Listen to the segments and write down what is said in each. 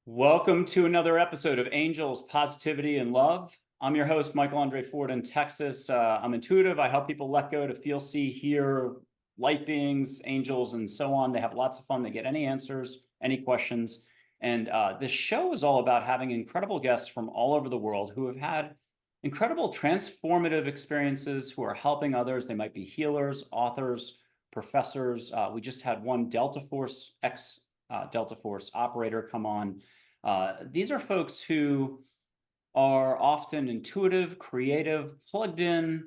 Welcome to another episode of Angels, Positivity, and Love. I'm your host, Michael Andre Ford in Texas. I'm intuitive. I help people let go to feel, see, hear light beings, angels, and so on. They have lots of fun. They get any answers, any questions. And this show is all about having incredible guests from all over the world who have had incredible transformative experiences, who are helping others. They might be healers, authors, professors. We just had one Delta Force, Delta Force operator come on. These are folks who are often intuitive, creative, plugged in,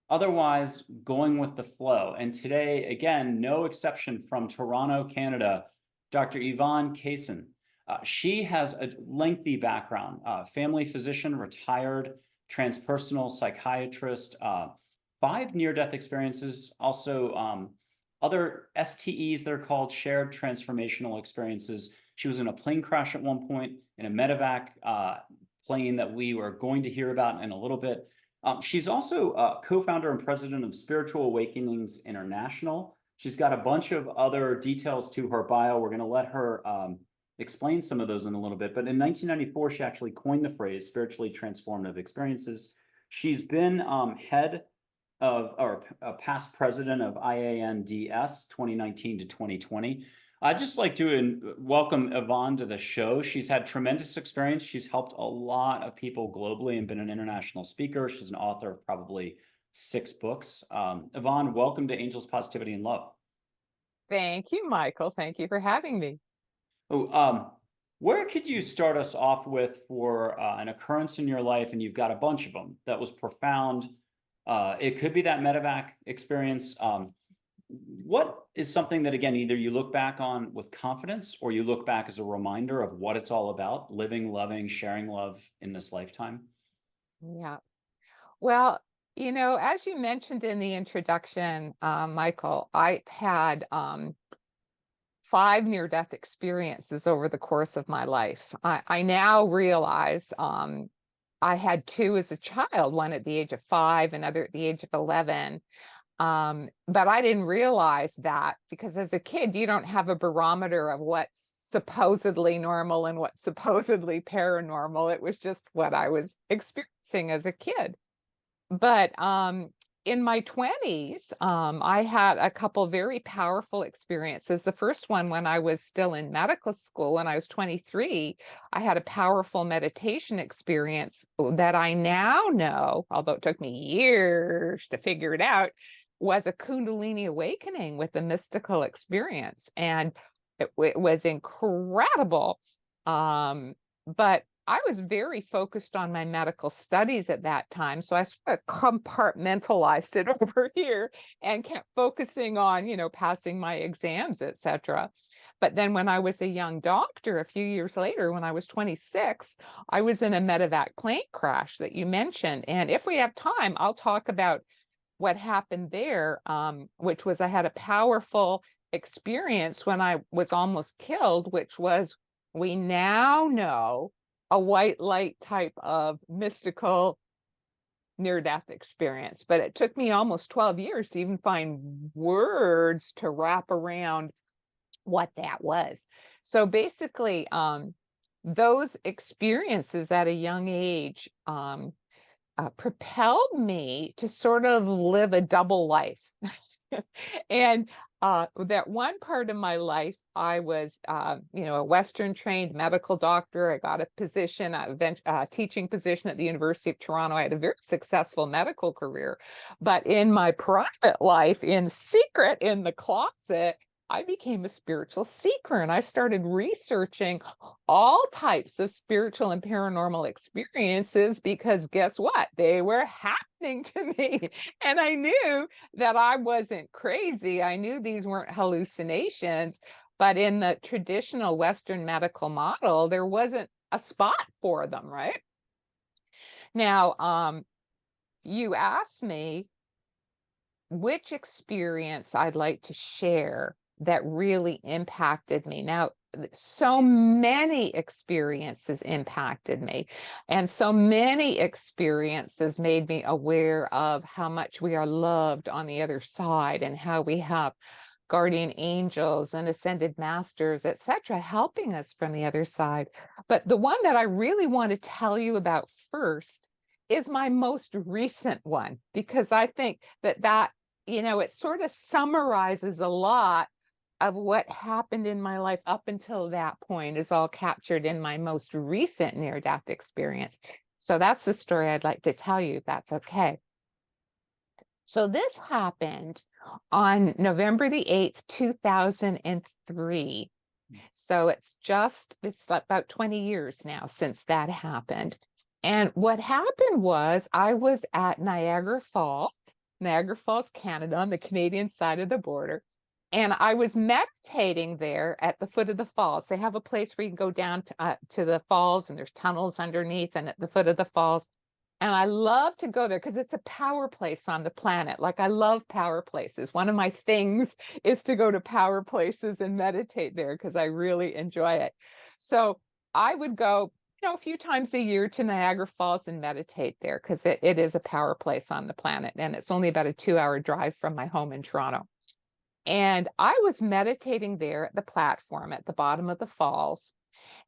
otherwise going with the flow. And today, again, no exception, from Toronto, Canada, Dr. Yvonne Kason. She has a lengthy background, family physician, retired, transpersonal psychiatrist, 5 near-death experiences, also other STEs, they're called shared transformational experiences. She was in a plane crash at one point, in a medevac plane that we are going to hear about in a little bit. She's also co-founder and president of Spiritual Awakenings International. She's got a bunch of other details to her bio. We're going to let her explain some of those in a little bit. But in 1994, she actually coined the phrase spiritually transformative experiences. She's been head of, or a past president of IANDS 2019 to 2020. I'd just like to welcome Yvonne to the show. She's had tremendous experience. She's helped a lot of people globally and been an international speaker. She's an author of probably 6 books. Yvonne, welcome to Angels, Positivity, and Love. Thank you, Michael. Thank you for having me. Where could you start us off with for an occurrence in your life, and you've got a bunch of them, that was profound? It could be that medevac experience. What is something that, again, either you look back on with confidence or you look back as a reminder of what it's all about, living, loving, sharing love in this lifetime? Yeah. Well, as you mentioned in the introduction, Michael, I had 5 near-death experiences over the course of my life. I now realize I had 2 as a child, one at the age of 5, another at the age of 11. But I didn't realize that, because as a kid, you don't have a barometer of what's supposedly normal and what's supposedly paranormal. It was just what I was experiencing as a kid. But in my 20s, I had a couple very powerful experiences. The first one, when I was still in medical school, when I was 23, I had a powerful meditation experience that I now know, although it took me years to figure it out, was a Kundalini awakening with a mystical experience. And it was incredible. But I was very focused on my medical studies at that time. So I sort of compartmentalized it over here and kept focusing on, passing my exams, etc. But then when I was a young doctor, a few years later, when I was 26, I was in a medevac plane crash that you mentioned. And if we have time, I'll talk about what happened there, which was I had a powerful experience when I was almost killed, which was, we now know, a white light type of mystical near-death experience. But it took me almost 12 years to even find words to wrap around what that was. So basically, those experiences at a young age propelled me to sort of live a double life. And that one part of my life, I was, a Western trained medical doctor. I got a position, a teaching position at the University of Toronto. I had a very successful medical career. But in my private life, in secret, in the closet, I became a spiritual seeker, and I started researching all types of spiritual and paranormal experiences, because guess what? They were happening to me. And I knew that I wasn't crazy. I knew these weren't hallucinations. But in the traditional Western medical model, there wasn't a spot for them, right? Now, you asked me which experience I'd like to share that really impacted me. Now, so many experiences impacted me, and so many experiences made me aware of how much we are loved on the other side, and how we have guardian angels and ascended masters, etc., helping us from the other side. But the one that I really want to tell you about first is my most recent one, because I think that it sort of summarizes a lot of what happened in my life up until that point, is all captured in my most recent near-death experience. So that's the story I'd like to tell you, if that's okay. So this happened on November the 8th, 2003. So it's about 20 years now since that happened. And what happened was I was at Niagara Falls, Canada, on the Canadian side of the border. And I was meditating there at the foot of the falls. They have a place where you can go down to the falls, and there's tunnels underneath and at the foot of the falls. And I love to go there because it's a power place on the planet. Like, I love power places. One of my things is to go to power places and meditate there because I really enjoy it. So I would go, a few times a year to Niagara Falls and meditate there because it is a power place on the planet. And it's only about a 2-hour drive from my home in Toronto. And I was meditating there at the platform at the bottom of the falls.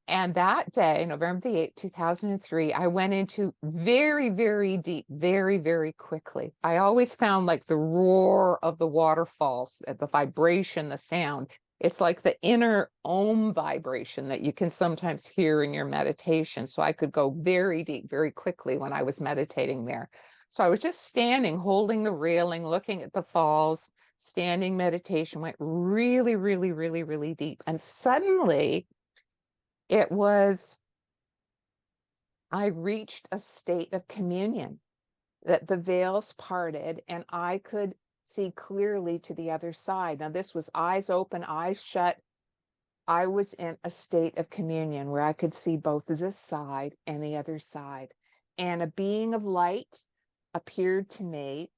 And that day, November the 8th, 2003, I went into very, very deep, very, very quickly. I always found like the roar of the waterfalls, the vibration, the sound. It's like the inner Om vibration that you can sometimes hear in your meditation. So I could go very deep, very quickly when I was meditating there. So I was just standing, holding the railing, looking at the falls, standing meditation, went really, really, really, really deep. And suddenly, I reached a state of communion, that the veils parted and I could see clearly to the other side. Now, this was eyes open, eyes shut. I was in a state of communion where I could see both this side and the other side. And a being of light appeared to me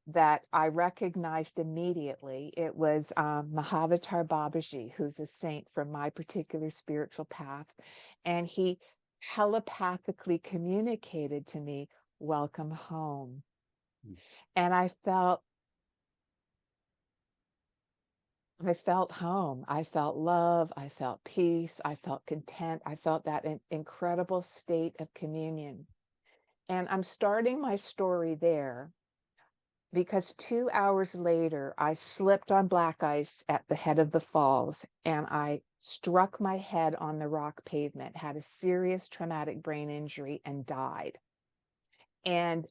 that I recognized immediately. It was Mahavatar Babaji, who's a saint from my particular spiritual path. And he telepathically communicated to me, "Welcome home." And I felt home. I felt love. I felt peace. I felt content. I felt that incredible state of communion. And I'm starting my story there because 2 hours later, I slipped on black ice at the head of the falls and I struck my head on the rock pavement, had a serious traumatic brain injury, and died. And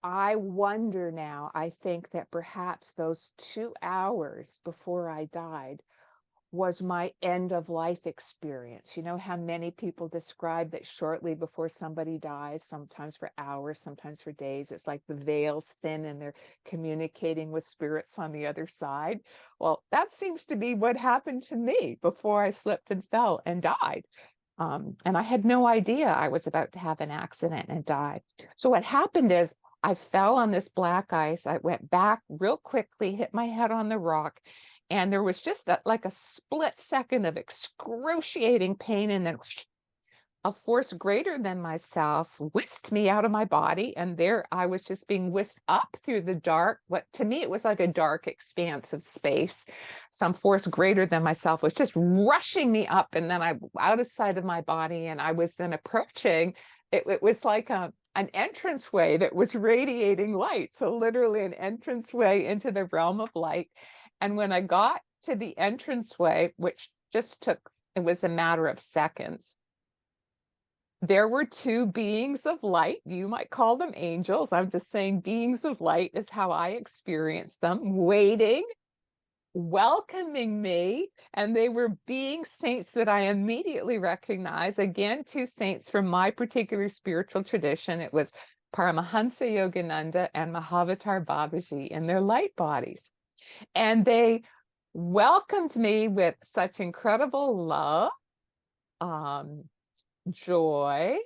I wonder now, I think that perhaps those 2 hours before I died was my end of life experience. You know how many people describe that shortly before somebody dies, sometimes for hours, sometimes for days, it's like the veils thin and they're communicating with spirits on the other side. Well, that seems to be what happened to me before I slipped and fell and died. And I had no idea I was about to have an accident and die. So what happened is I fell on this black ice. I went back real quickly, hit my head on the rock, and there was just like a split second of excruciating pain, and then a force greater than myself whisked me out of my body, and there I was just being whisked up through the dark. What to me, it was like a dark expanse of space. Some force greater than myself was just rushing me up, and then I out of sight of my body, and I was then approaching. It was like an entranceway that was radiating light. So literally an entranceway into the realm of light. And when I got to the entranceway, which it was a matter of seconds, there were two beings of light. You might call them angels. I'm just saying beings of light is how I experienced them, waiting, welcoming me. And they were being saints that I immediately recognized. Again, two saints from my particular spiritual tradition. It was Paramahansa Yogananda and Mahavatar Babaji in their light bodies. And they welcomed me with such incredible love, joy,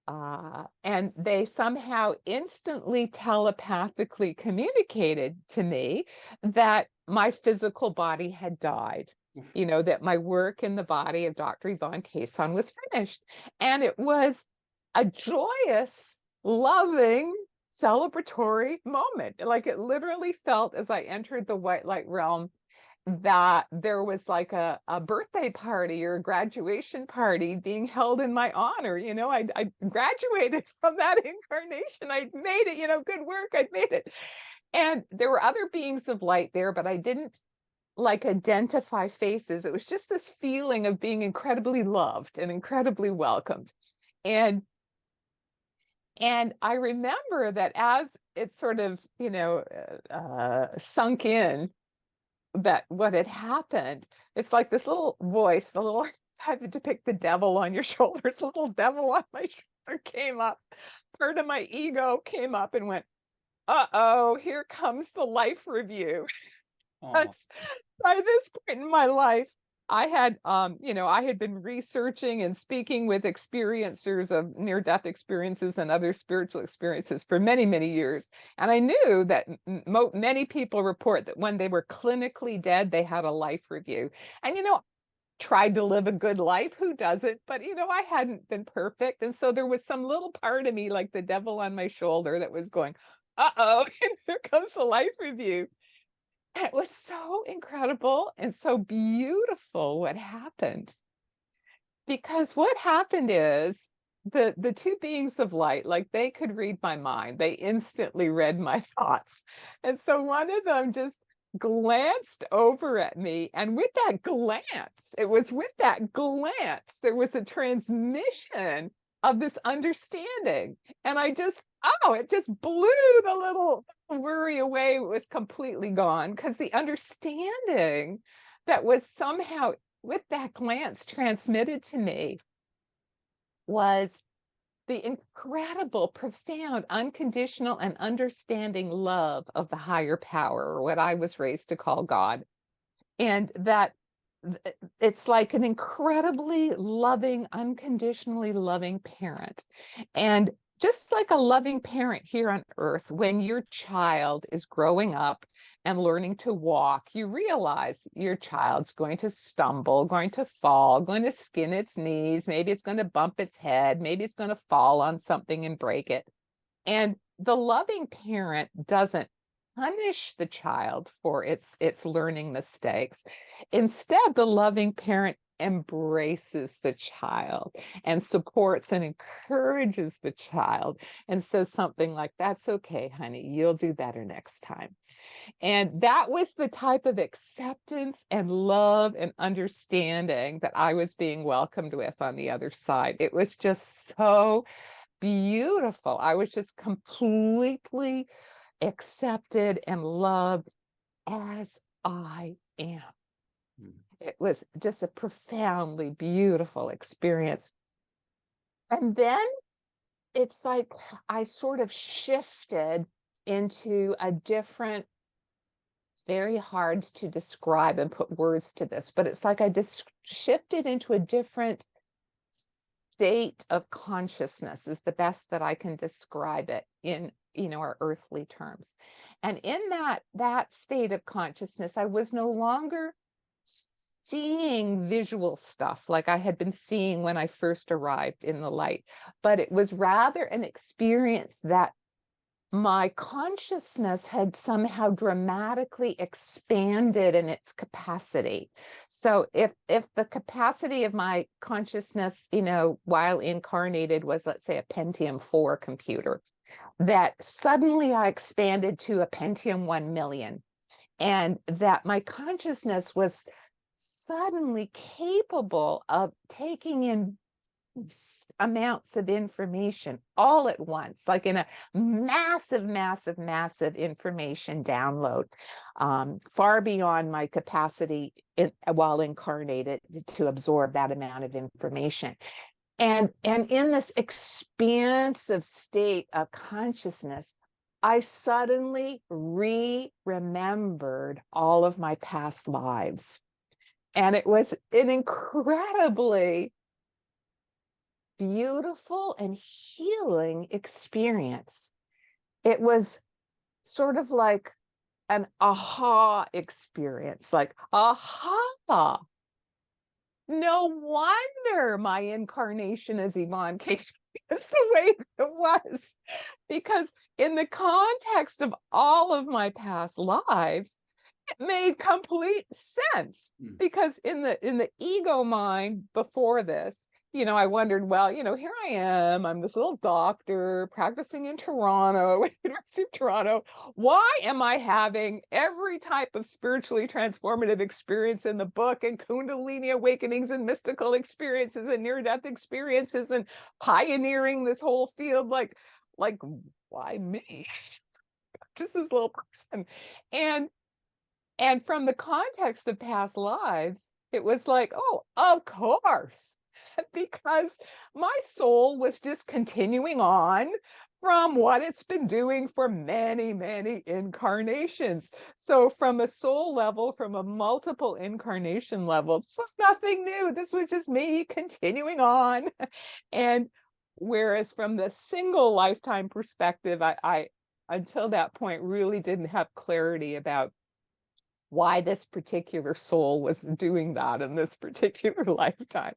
and they somehow instantly telepathically communicated to me that my physical body had died, that my work in the body of Dr. Yvonne Kason was finished. And it was a joyous, loving, celebratory moment. Like it literally felt as I entered the white light realm that there was like a birthday party or a graduation party being held in my honor. I graduated from that incarnation. I'd made it, good work, I'd made it. And there were other beings of light there, but I didn't like identify faces. It was just this feeling of being incredibly loved and incredibly welcomed. And I remember that as it sort of, sunk in that what had happened, it's like this little voice, the little, I had to depict the devil on your shoulders, a little devil on my shoulder came up. Part of my ego came up and went, uh-oh, here comes the life review. That's, by this point in my life, I had, I had been researching and speaking with experiencers of near-death experiences and other spiritual experiences for many, many years. And I knew that many people report that when they were clinically dead, they had a life review. And, tried to live a good life. Who doesn't? But, I hadn't been perfect. And so there was some little part of me, like the devil on my shoulder, that was going, uh-oh, here comes the life review. And it was so incredible and so beautiful what happened. Because what happened is the two beings of light, like they could read my mind. They instantly read my thoughts. And so one of them just glanced over at me. And with that glance, there was a transmission of this understanding. And it just blew the little worry away. It was completely gone because the understanding that was somehow with that glance transmitted to me was the incredible, profound, unconditional, and understanding love of the higher power, or what I was raised to call God. And that it's like an incredibly loving, unconditionally loving parent. And just like a loving parent here on earth, when your child is growing up and learning to walk, you realize your child's going to stumble, going to fall, going to skin its knees, maybe it's going to bump its head, maybe it's going to fall on something and break it. And the loving parent doesn't punish the child for its learning mistakes. Instead, the loving parent embraces the child and supports and encourages the child and says something like, "That's okay, honey, you'll do better next time." And that was the type of acceptance and love and understanding that I was being welcomed with on the other side. It was just so beautiful. I was just completely accepted and loved as I am. It was just a profoundly beautiful experience. And then it's like I sort of shifted into a different, it's very hard to describe and put words to this, but it's like I just shifted into a different state of consciousness is the best that I can describe it in, our earthly terms. And in that state of consciousness, I was no longer seeing visual stuff like I had been seeing when I first arrived in the light, but it was rather an experience that my consciousness had somehow dramatically expanded in its capacity. So if the capacity of my consciousness, while incarnated was, let's say, a Pentium 4 computer, that suddenly I expanded to a Pentium 1 million, and that my consciousness was suddenly capable of taking in amounts of information all at once, like in a massive information download, far beyond my capacity while incarnated to absorb that amount of information. And in this expansive state of consciousness, I suddenly remembered all of my past lives. And it was an incredibly beautiful and healing experience. It was sort of like an aha experience, like, aha, no wonder my incarnation is Yvonne Kason. It's the way it was. Because in the context of all of my past lives, it made complete sense. Mm. Because in the ego mind before this, I wondered, well, here I am. I'm this little doctor practicing in Toronto, University of Toronto. Why am I having every type of spiritually transformative experience in the book, and Kundalini awakenings and mystical experiences and near-death experiences, and pioneering this whole field? Like, why me? Just this little person. And from the context of past lives, it was like, oh, of course, because my soul was just continuing on from what it's been doing for many, many incarnations. So from a soul level, from a multiple incarnation level, this was nothing new. This was just me continuing on. And whereas from the single lifetime perspective, I until that point really didn't have clarity about why this particular soul was doing that in this particular lifetime.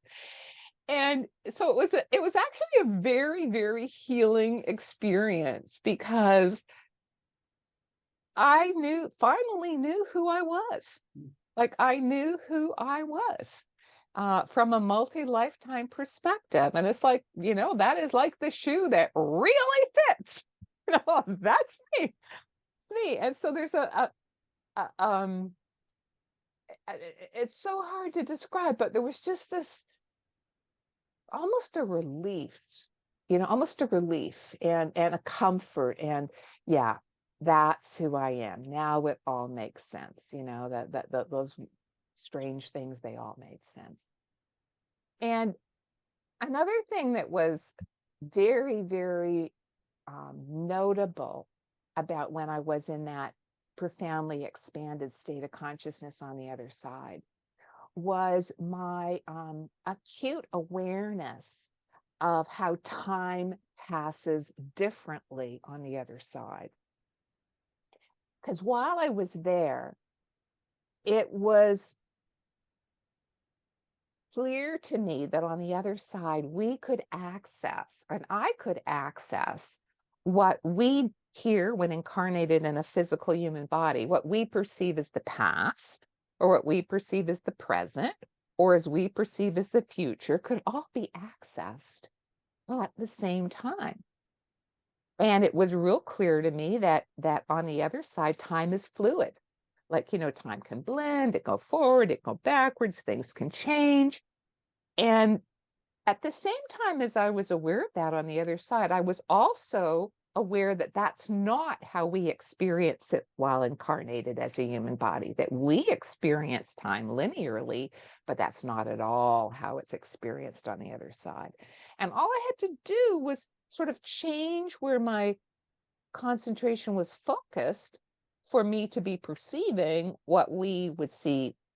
And so it was actually a very, very healing experience, because I finally knew who I was. Like, I knew who I was from a multi-lifetime perspective. And it's like, that is like the shoe that really fits. That's me. It's me. And so there's it's so hard to describe, but there was just this almost a relief, almost a relief and a comfort. And yeah, that's who I am. Now it all makes sense, that those strange things, they all made sense. And another thing that was very, very notable about when I was in that profoundly expanded state of consciousness on the other side was my acute awareness of how time passes differently on the other side. Because while I was there, it was clear to me that on the other side, we could access, and I could access, what we here when incarnated in a physical human body, what we perceive as the past, or what we perceive as the present, or as we perceive as the future, could all be accessed at the same time. And it was real clear to me that on the other side, time is fluid. Like, time can blend, it go forward, it go backwards, things can change. And at the same time as I was aware of that on the other side, I was also aware that that's not how we experience it while incarnated as a human body, that we experience time linearly, but that's not at all how it's experienced on the other side. And all I had to do was sort of change where my concentration was focused for me to be perceiving what we would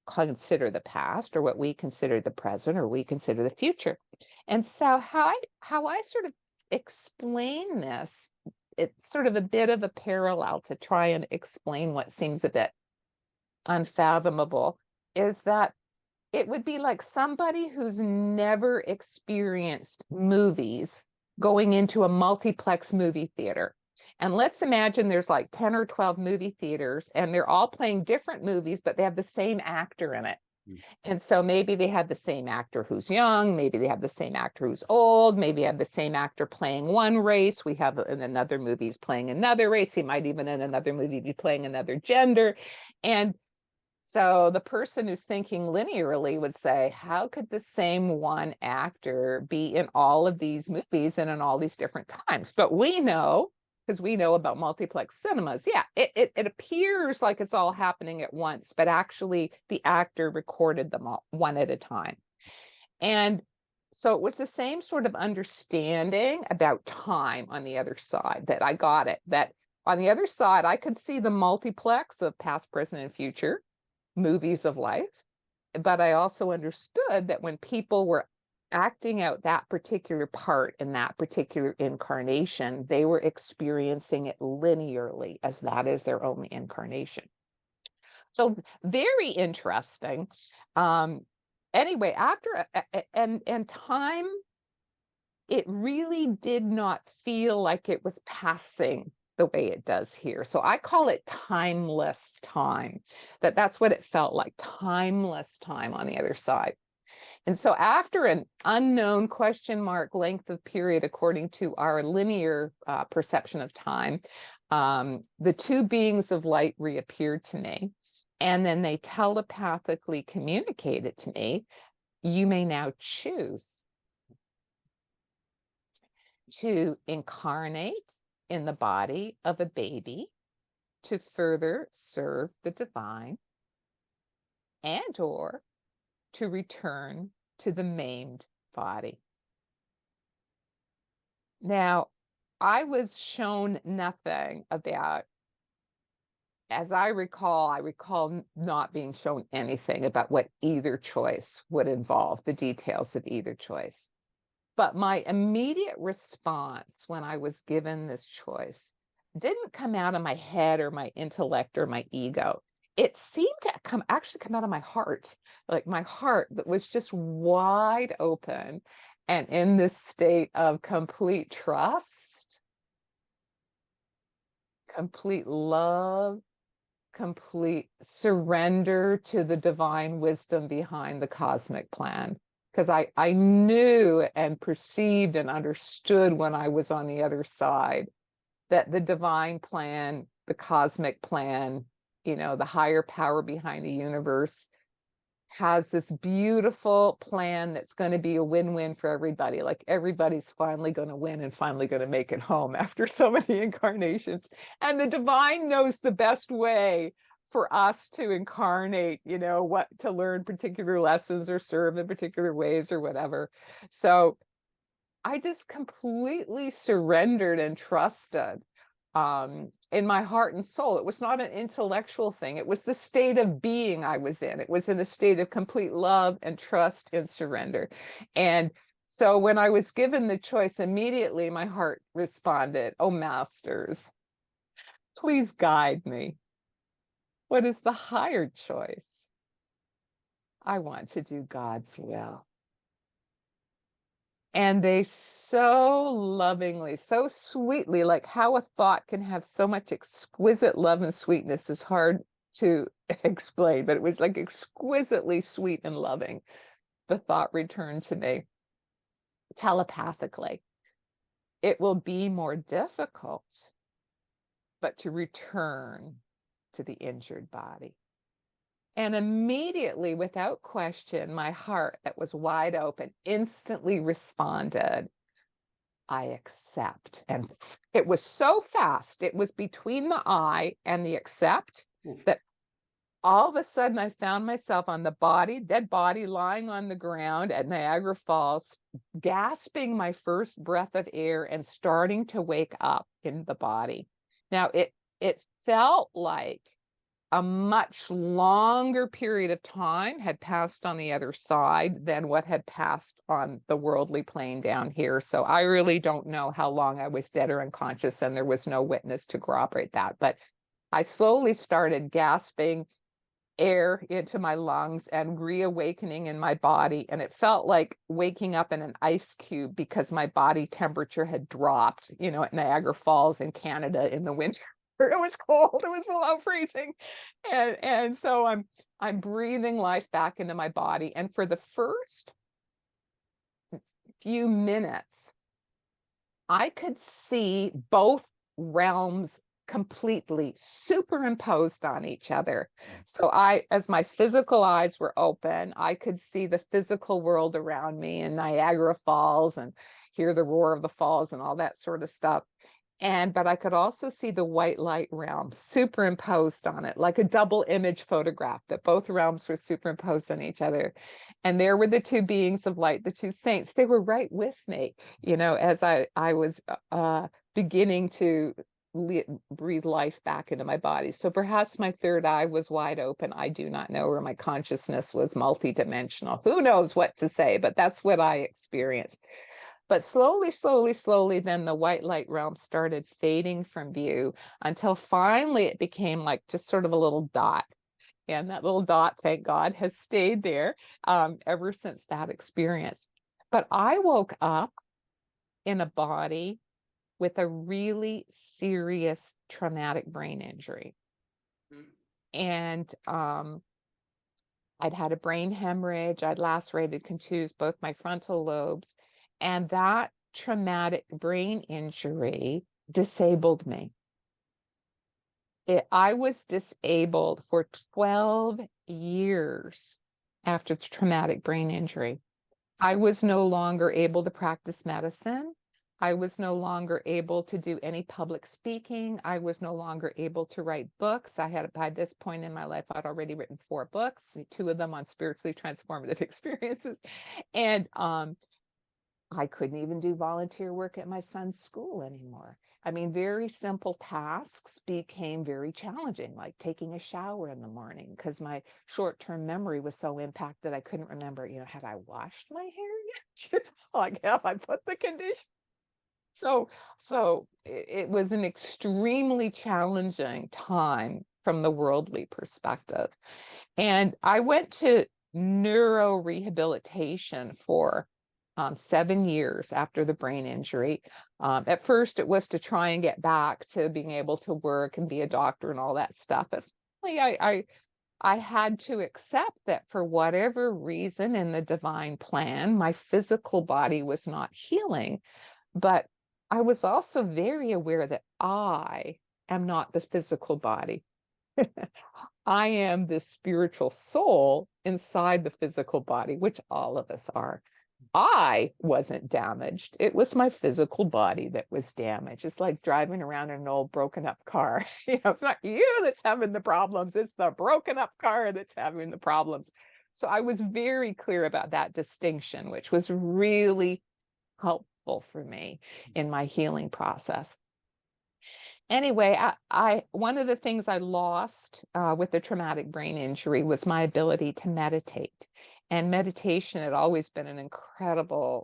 consider the past, or what we consider the present, or we consider the future. And so how I sort of explain this, it's sort of a bit of a parallel to try and explain what seems a bit unfathomable, is that it would be like somebody who's never experienced movies going into a multiplex movie theater. And let's imagine there's like 10 or 12 movie theaters, and they're all playing different movies, but they have the same actor in it. And so maybe they have the same actor who's young, maybe they have the same actor who's old, maybe they have the same actor playing one race. We have in another movie he's playing another race. He might even in another movie be playing another gender. And so the person who's thinking linearly would say, how could the same one actor be in all of these movies and in all these different times? But we know, because we know about multiplex cinemas, yeah, it appears like it's all happening at once, but actually the actor recorded them all one at a time. And so it was the same sort of understanding about time on the other side, that I got it, that on the other side, I could see the multiplex of past, present, and future movies of life. But I also understood that when people were acting out that particular part in that particular incarnation, they were experiencing it linearly, as that is their only incarnation. So very interesting. Anyway, after and time it really did not feel like it was passing the way it does here. So I call it timeless time. That's what it felt like, timeless time on the other side. And so after an unknown question mark length of period, according to our linear perception of time, the two beings of light reappeared to me. And then they telepathically communicated to me, you may now choose to incarnate in the body of a baby to further serve the divine, and or to return to the maimed body. Now, I was shown nothing about, as I recall not being shown anything about what either choice would involve, the details of either choice. But my immediate response when I was given this choice didn't come out of my head or my intellect or my ego. It seemed to actually come out of my heart, like my heart that was just wide open and in this state of complete trust, complete love, complete surrender to the divine wisdom behind the cosmic plan. Because I knew and perceived and understood when I was on the other side that the divine plan, the cosmic plan, the higher power behind the universe has this beautiful plan that's going to be a win-win for everybody. Like everybody's finally going to win and finally going to make it home after so many incarnations. And the divine knows the best way for us to incarnate, what to learn particular lessons or serve in particular ways or whatever. So I just completely surrendered and trusted in my heart and soul. It was not an intellectual thing. It was the state of being I was in. It was in a state of complete love and trust and surrender. And so when I was given the choice, immediately my heart responded, oh, masters, please guide me. What is the higher choice? I want to do God's will. And they so lovingly, so sweetly, like how a thought can have so much exquisite love and sweetness is hard to explain, but it was like exquisitely sweet and loving. The thought returned to me telepathically. It will be more difficult, but to return to the injured body. And immediately, without question, my heart that was wide open instantly responded, I accept. And it was so fast. It was between the I and the accept that all of a sudden I found myself on the dead body, lying on the ground at Niagara Falls, gasping my first breath of air and starting to wake up in the body. Now, it felt like a much longer period of time had passed on the other side than what had passed on the worldly plane down here. So I really don't know how long I was dead or unconscious, and there was no witness to corroborate that. But I slowly started gasping air into my lungs and reawakening in my body. And it felt like waking up in an ice cube because my body temperature had dropped, at Niagara Falls in Canada in the winter. It was cold. It was below freezing. And so I'm breathing life back into my body. And for the first few minutes, I could see both realms completely superimposed on each other. So as my physical eyes were open, I could see the physical world around me in Niagara Falls and hear the roar of the falls and all that sort of stuff. But I could also see the white light realm superimposed on it, like a double image photograph, that both realms were superimposed on each other. And there were the two beings of light, the two saints. They were right with me, as I was beginning to breathe life back into my body. So perhaps my third eye was wide open. I do not know, or my consciousness was multidimensional. Who knows what to say, but that's what I experienced. But slowly, then the white light realm started fading from view until finally it became like just sort of a little dot. And that little dot, thank God, has stayed there ever since that experience. But I woke up in a body with a really serious traumatic brain injury. And I'd had a brain hemorrhage, I'd lacerated, contused both my frontal lobes, and that traumatic brain injury disabled me. I was disabled for 12 years after the traumatic brain injury. I was no longer able to practice medicine. I was no longer able to do any public speaking. I was no longer able to write books. I had, by this point in my life, I'd already written 4 books, 2 of them on spiritually transformative experiences. And I couldn't even do volunteer work at my son's school anymore. I mean, very simple tasks became very challenging, like taking a shower in the morning, because my short-term memory was so impacted I couldn't remember, had I washed my hair yet? Like, have I put the conditioner? So it was an extremely challenging time from the worldly perspective. And I went to neuro rehabilitation for 7 years after the brain injury. At first, it was to try and get back to being able to work and be a doctor and all that stuff. But finally, I had to accept that for whatever reason in the divine plan, my physical body was not healing. But I was also very aware that I am not the physical body. I am this spiritual soul inside the physical body, which all of us are. I wasn't damaged. It was my physical body that was damaged. It's like driving around in an old broken up car. It's not you that's having the problems. It's the broken up car that's having the problems. So I was very clear about that distinction, which was really helpful for me in my healing process. Anyway, I one of the things I lost with the traumatic brain injury was my ability to meditate. And meditation had always been an incredibly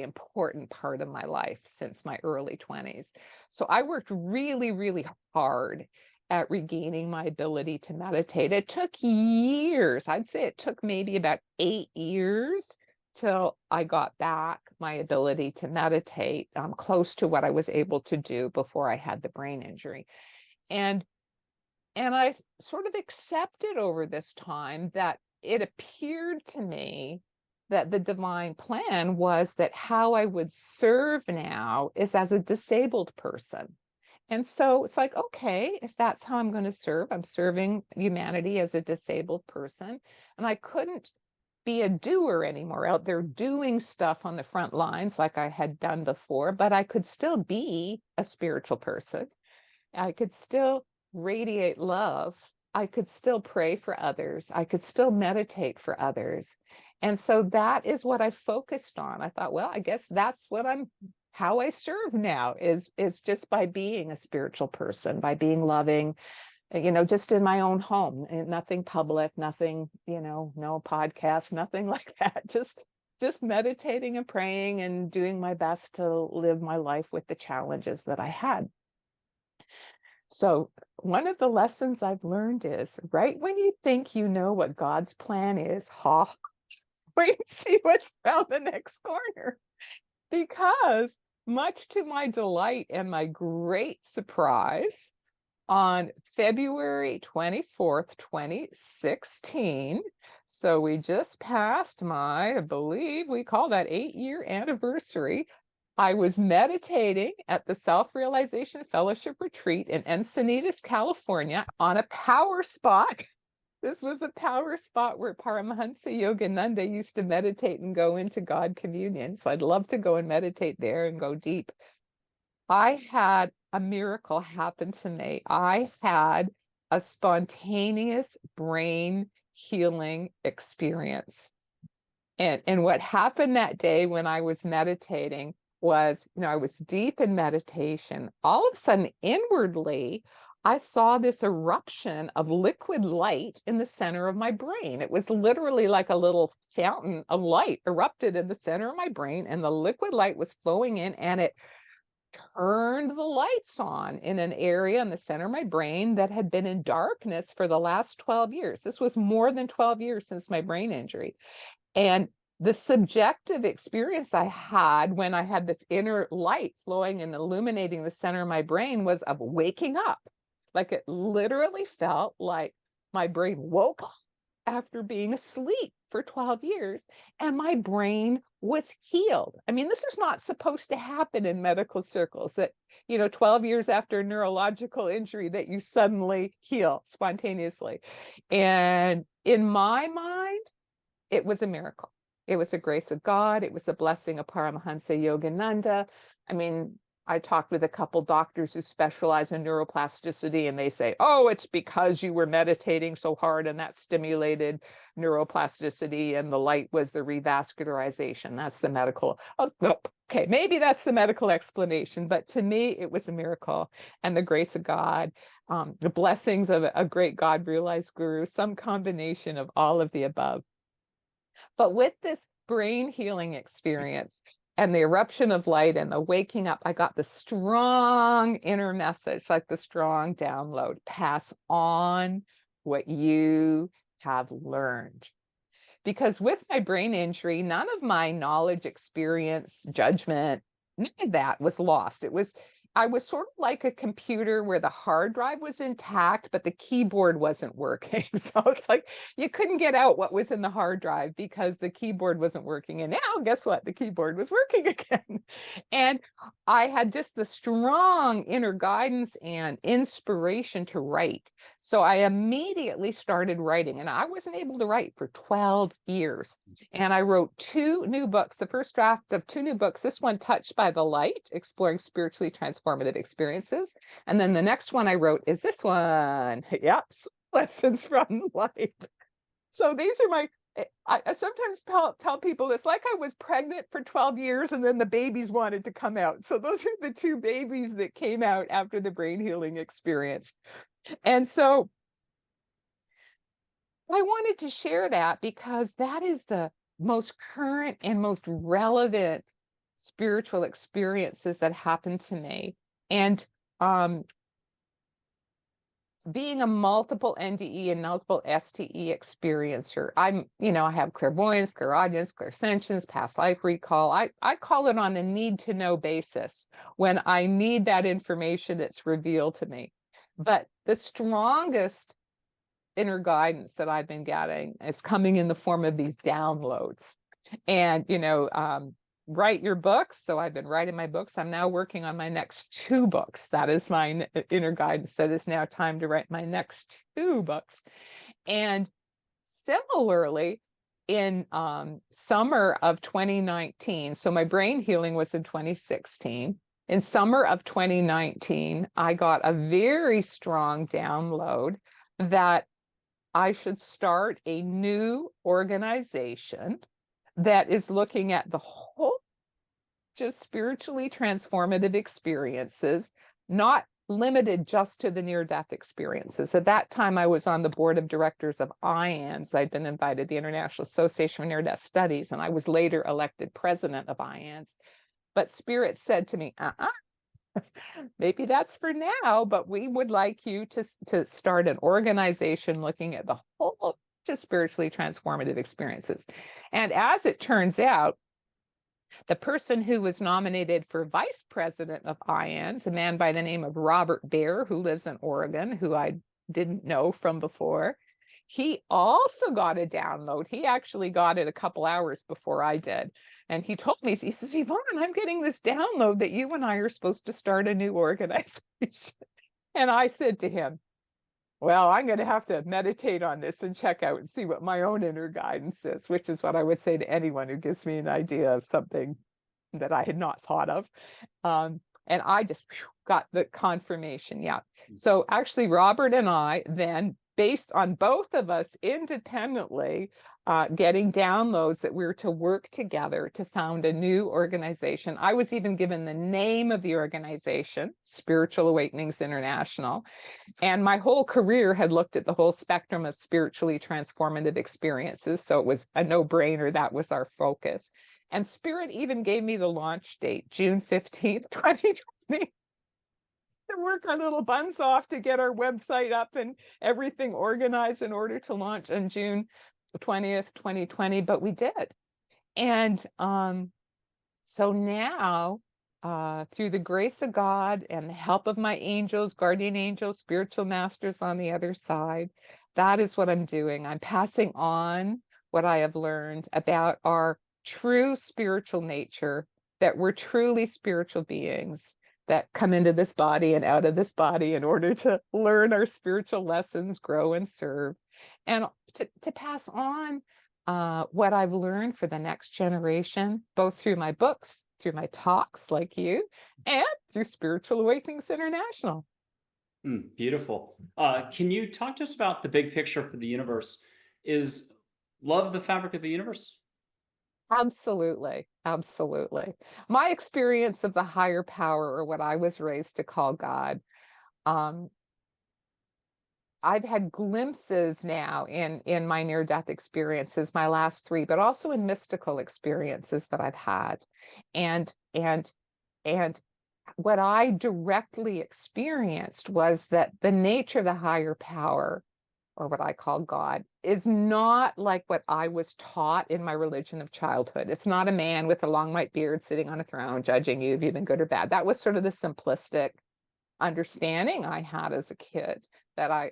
important part of my life since my early 20s. So I worked really, really hard at regaining my ability to meditate. It took years. I'd say it took maybe about 8 years till I got back my ability to meditate, close to what I was able to do before I had the brain injury. And I sort of accepted over this time that it appeared to me that the divine plan was that how I would serve now is as a disabled person. And so it's like, okay, if that's how I'm going to serve, I'm serving humanity as a disabled person. And I couldn't be a doer anymore, out there doing stuff on the front lines like I had done before, but I could still be a spiritual person. I could still radiate love. I could still pray for others. I could still meditate for others. And so that is what I focused on. I thought, well, I guess that's what how I serve now is just by being a spiritual person, by being loving, just in my own home, and nothing public, nothing, no podcast, nothing like that. Just meditating and praying and doing my best to live my life with the challenges that I had. So one of the lessons I've learned is right when you think you know what God's plan is, wait and see what's around the next corner. Because much to my delight and my great surprise, on February 24th, 2016, so we just passed I believe we call that 8-year anniversary, I was meditating at the Self-Realization Fellowship Retreat in Encinitas, California, on a power spot. This was a power spot where Paramahansa Yogananda used to meditate and go into God communion. So I'd love to go and meditate there and go deep. I had a miracle happen to me. I had a spontaneous brain healing experience. And what happened that day when I was meditating was, I was deep in meditation. All of a sudden, inwardly, I saw this eruption of liquid light in the center of my brain. It was literally like a little fountain of light erupted in the center of my brain, and the liquid light was flowing in, and it turned the lights on in an area in the center of my brain that had been in darkness for the last 12 years. This was more than 12 years since my brain injury. And the subjective experience I had when I had this inner light flowing and illuminating the center of my brain was of waking up. Like it literally felt like my brain woke up after being asleep for 12 years and my brain was healed. I mean, this is not supposed to happen in medical circles, that, 12 years after a neurological injury that you suddenly heal spontaneously. And in my mind, it was a miracle. It was a grace of God. It was a blessing of Paramahansa Yogananda. I mean, I talked with a couple doctors who specialize in neuroplasticity, and they say, oh, it's because you were meditating so hard and that stimulated neuroplasticity, and the light was the revascularization. That's the medical. Oh, okay, maybe that's the medical explanation, but to me, it was a miracle and the grace of God, the blessings of a great God realized guru, some combination of all of the above. But with this brain healing experience and the eruption of light and the waking up, I got the strong inner message, like the strong download: pass on what you have learned. Because with my brain injury, none of my knowledge, experience, judgment, none of that was lost. I was sort of like a computer where the hard drive was intact, but the keyboard wasn't working. So it's like you couldn't get out what was in the hard drive because the keyboard wasn't working. And now, guess what? The keyboard was working again. And I had just the strong inner guidance and inspiration to write. So I immediately started writing, and I wasn't able to write for 12 years. And I wrote 2 new books, the first draft of 2 new books, this one, Touched by the Light, Exploring Spiritually Transformative Experiences. And then the next one I wrote is this one. Yep, Lessons from the Light. So these are my, I sometimes tell people it's like I was pregnant for 12 years and then the babies wanted to come out. So those are the 2 babies that came out after the brain healing experience. And so I wanted to share that because that is the most current and most relevant spiritual experiences that happened to me. And being a multiple NDE and multiple STE experiencer, I have clairvoyance, clairaudience, clairsentience, past life recall. I call it on a need to know basis when I need that information that's revealed to me. But the strongest inner guidance that I've been getting is coming in the form of these downloads. And, write your books. So I've been writing my books. I'm now working on my next 2 books. That is my inner guidance. That is now time to write my next 2 books. And similarly, in summer of 2019, so my brain healing was in 2016. In summer of 2019, I got a very strong download that I should start a new organization that is looking at the whole, just spiritually transformative experiences, not limited just to the near-death experiences. At that time, I was on the board of directors of IANS. I'd been invited, the International Association for Near-Death Studies, and I was later elected president of IANS. But Spirit said to me, maybe that's for now, but we would like you to start an organization looking at the whole just spiritually transformative experiences. And as it turns out, the person who was nominated for vice president of IANS, a man by the name of Robert Baer, who lives in Oregon, who I didn't know from before, he also got a download. He actually got it a couple hours before I did. And he told me, he says, Yvonne, I'm getting this download that you and I are supposed to start a new organization. And I said to him, well, I'm going to have to meditate on this and check out and see what my own inner guidance is, which is what I would say to anyone who gives me an idea of something that I had not thought of. And I just got the confirmation. Yeah. So actually, Robert and I then, based on both of us independently, getting downloads that we were to work together to found a new organization. I was even given the name of the organization, Spiritual Awakenings International. And my whole career had looked at the whole spectrum of spiritually transformative experiences. So it was a no-brainer. That was our focus. And Spirit even gave me the launch date, June 15th, 2020. To work our little buns off to get our website up and everything organized in order to launch on June 20th, 2020, but we did. And so now, through the grace of God and the help of my angels, guardian angels, spiritual masters on the other side, that is what I'm doing. I'm passing on what I have learned about our true spiritual nature, that we're truly spiritual beings that come into this body and out of this body in order to learn our spiritual lessons, grow and serve, and to pass on what I've learned for the next generation, both through my books, through my talks like you, and through Spiritual Awakenings International. Beautiful. Can you talk to us about the big picture for the universe? Is love the fabric of the universe? Absolutely. Absolutely. My experience of the higher power, or what I was raised to call God, um, I've had glimpses now in my near-death experiences, my last three, but also in mystical experiences that I've had. And what I directly experienced was that the nature of the higher power, or what I call God, is not like what I was taught in my religion of childhood. It's not a man with a long white beard sitting on a throne judging you if you've been good or bad. That was sort of the simplistic understanding I had as a kid, that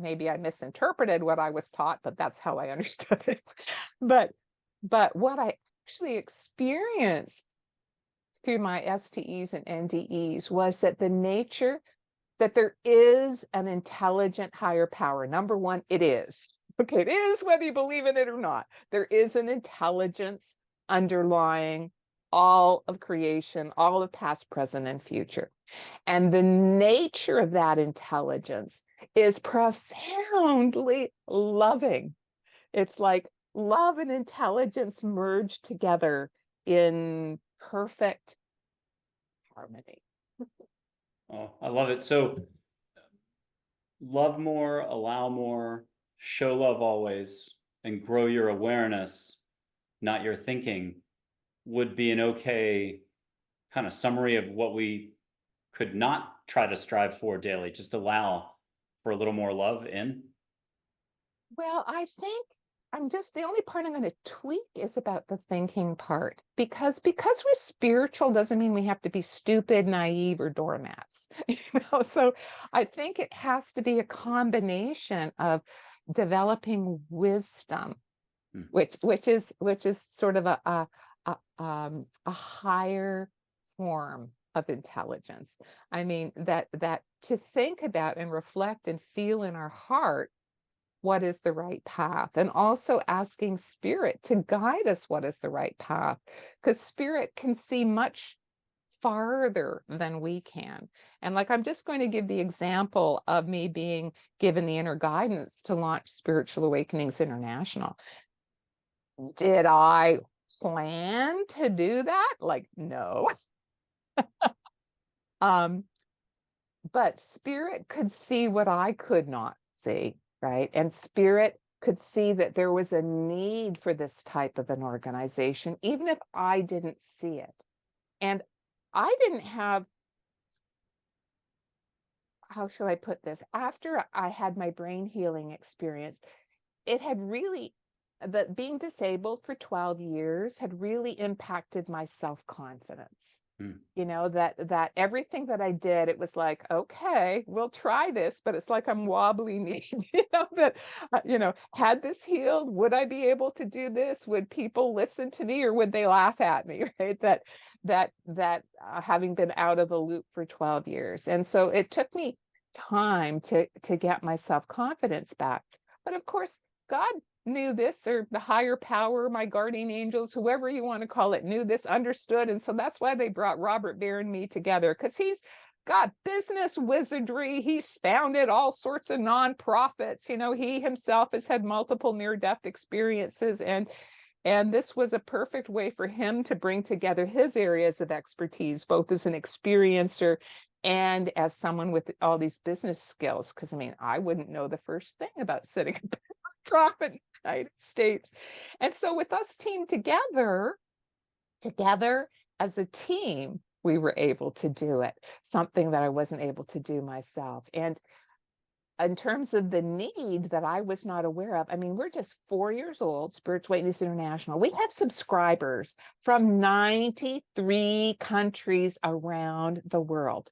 maybe I misinterpreted what I was taught, but that's how I understood it. But what I actually experienced through my STEs and NDEs was that that there is an intelligent higher power. Number one, it is. Okay, it is whether you believe in it or not. There is an intelligence underlying all of creation, all of past, present, and future. And the nature of that intelligence is profoundly loving. It's like love and intelligence merged together in perfect harmony. Oh, I love it. So love more, allow more, show love always, and grow your awareness, not your thinking, would be an okay kind of summary of what we could not try to strive for daily. Just allow for a little more love in. Well, I think the only part I'm going to tweak is about the thinking part, because we're spiritual doesn't mean we have to be stupid, naive, or doormats. So I think it has to be a combination of developing wisdom, which is sort of a higher form of intelligence. I mean, that to think about and reflect and feel in our heart what is the right path, and also asking spirit to guide us what is the right path, because spirit can see much farther than we can. And like, I'm just going to give the example of me being given the inner guidance to launch Spiritual Awakenings International. Did I plan to do that? Like, no. But spirit could see what I could not see, right? And spirit could see that there was a need for this type of an organization, even if I didn't see it. And I didn't have, how shall I put this? After I had my brain healing experience, it had really, that being disabled for 12 years had really impacted my self-confidence. That everything that I did, it was like, okay, we'll try this, but it's like I'm wobbly kneed, had this healed, would I be able to do this? Would people listen to me, or would they laugh at me? Right. That having been out of the loop for 12 years. And so it took me time to get my self-confidence back. But of course, God knew this, or the higher power, my guardian angels, whoever you want to call it, knew this, understood. And so that's why they brought Robert Bear and me together, because he's got business wizardry. He's founded all sorts of nonprofits. He himself has had multiple near-death experiences, and this was a perfect way for him to bring together his areas of expertise, both as an experiencer and as someone with all these business skills. Because I wouldn't know the first thing about setting up a nonprofit United States. And so with us teamed together as a team, we were able to do it, something that I wasn't able to do myself. And in terms of the need that I was not aware of, I mean, we're just 4 years old, Spiritual Awakenings International. We have subscribers from 93 countries around the world.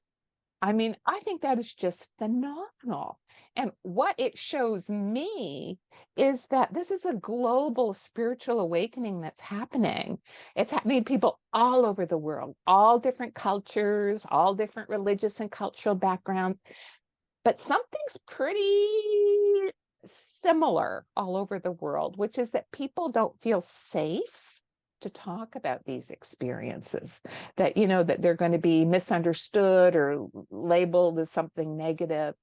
I mean, I think that is just phenomenal. And what it shows me is that this is a global spiritual awakening that's happening. It's happening to people all over the world, all different cultures, all different religious and cultural backgrounds. But something's pretty similar all over the world, which is that people don't feel safe to talk about these experiences, that, you know, that they're going to be misunderstood or labeled as something negative.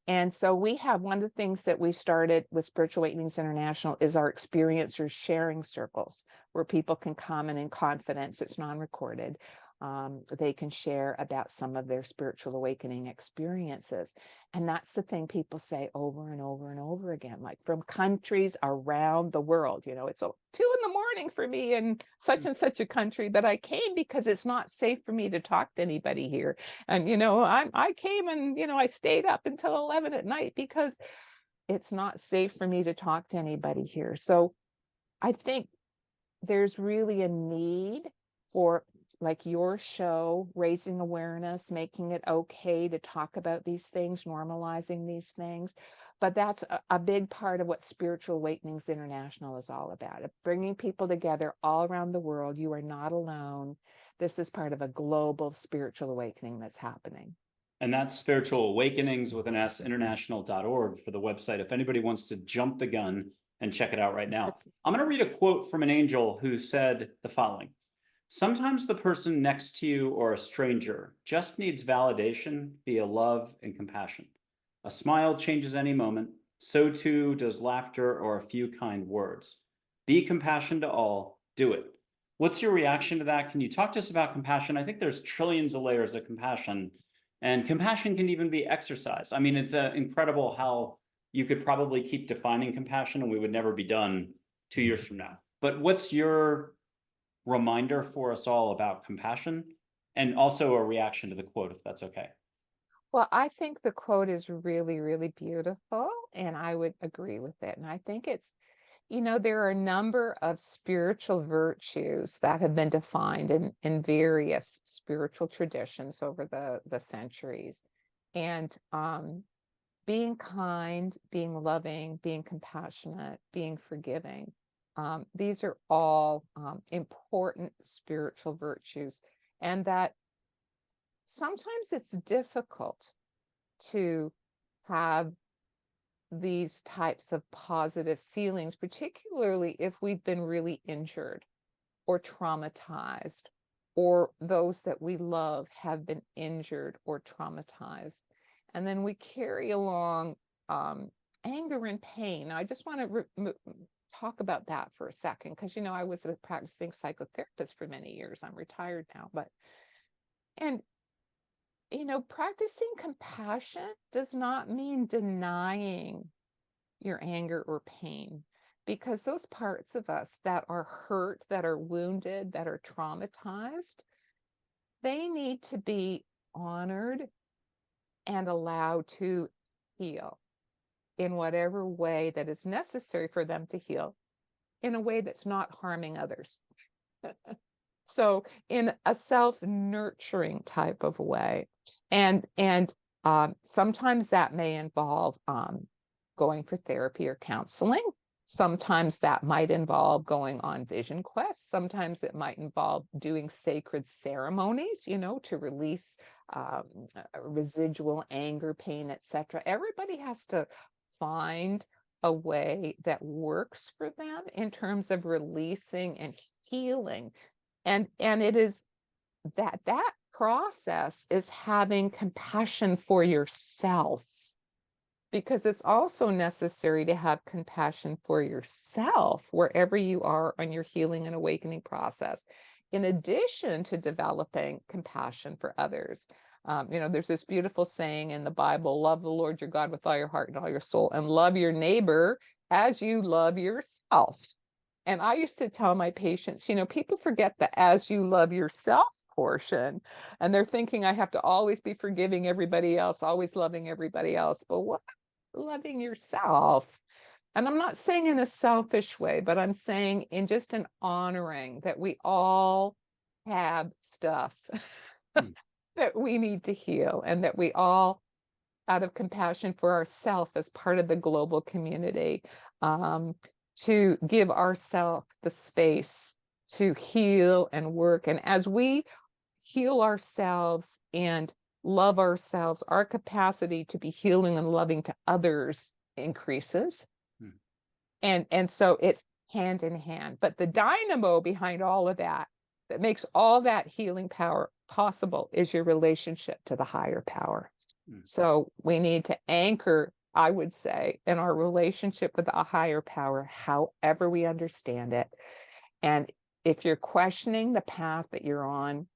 And so we have one of the things that we started with Spiritual Awakenings International is our experiencers sharing circles, where people can come in confidence. It's non-recorded. They can share about some of their spiritual awakening experiences. And that's the thing people say over and over and over again, like from countries around the world. You know, it's 2 a.m. for me in such and such a country, but I came because it's not safe for me to talk to anybody here. And, you know, I came and, you know, I stayed up until 11 at night because it's not safe for me to talk to anybody here. So I think there's really a need for, like your show, raising awareness, making it okay to talk about these things, normalizing these things. But that's a big part of what Spiritual Awakenings International is all about, bringing people together all around the world. You are not alone. This is part of a global spiritual awakening that's happening. And that's Spiritual Awakenings with an S, international.org for the website. If anybody wants to jump the gun and check it out right now. I'm going to read a quote from an angel who said the following. Sometimes the person next to you or a stranger just needs validation via love and compassion. A smile changes any moment. So too does laughter or a few kind words. Be compassion to all. Do it. What's your reaction to that? Can you talk to us about compassion? I think there's trillions of layers of compassion, and compassion can even be exercised. I mean, it's incredible how you could probably keep defining compassion and we would never be done 2 years from now. But what's your reminder for us all about compassion, and also a reaction to the quote, if that's okay? Well, I think the quote is really, really beautiful, and I would agree with it. And I think it's, you know, there are a number of spiritual virtues that have been defined in various spiritual traditions over the centuries. And being kind, being loving, being compassionate, being forgiving. These are all important spiritual virtues, and that sometimes it's difficult to have these types of positive feelings, particularly if we've been really injured or traumatized, or those that we love have been injured or traumatized. And then we carry along anger and pain. I just want to talk about that for a second, because, you know, I was a practicing psychotherapist for many years. I'm retired now, and you know, practicing compassion does not mean denying your anger or pain, because those parts of us that are hurt, that are wounded, that are traumatized, they need to be honored and allowed to heal in whatever way that is necessary for them to heal, in a way that's not harming others. So in a self-nurturing type of way. And sometimes that may involve going for therapy or counseling. Sometimes that might involve going on vision quests. Sometimes it might involve doing sacred ceremonies, you know, to release residual anger, pain, etc. Everybody has to find a way that works for them in terms of releasing and healing. And it is that process is having compassion for yourself, because it's also necessary to have compassion for yourself wherever you are on your healing and awakening process, in addition to developing compassion for others. You know, there's this beautiful saying in the Bible, love the Lord your God with all your heart and all your soul, and love your neighbor as you love yourself. And I used to tell my patients, you know, people forget the as you love yourself portion, and they're thinking I have to always be forgiving everybody else, always loving everybody else. But what loving yourself. And I'm not saying in a selfish way, but I'm saying in just an honoring that we all have stuff Mm. that we need to heal, and that we all, out of compassion for ourselves as part of the global community, um, to give ourselves the space to heal and work. And as we heal ourselves and love ourselves, our capacity to be healing and loving to others increases. Mm. And so it's hand in hand. But the dynamo behind all of that, that makes all that healing power possible, is your relationship to the higher power. Mm. So we need to anchor, I would say, in our relationship with a higher power, however we understand it. And if you're questioning the path that you're on,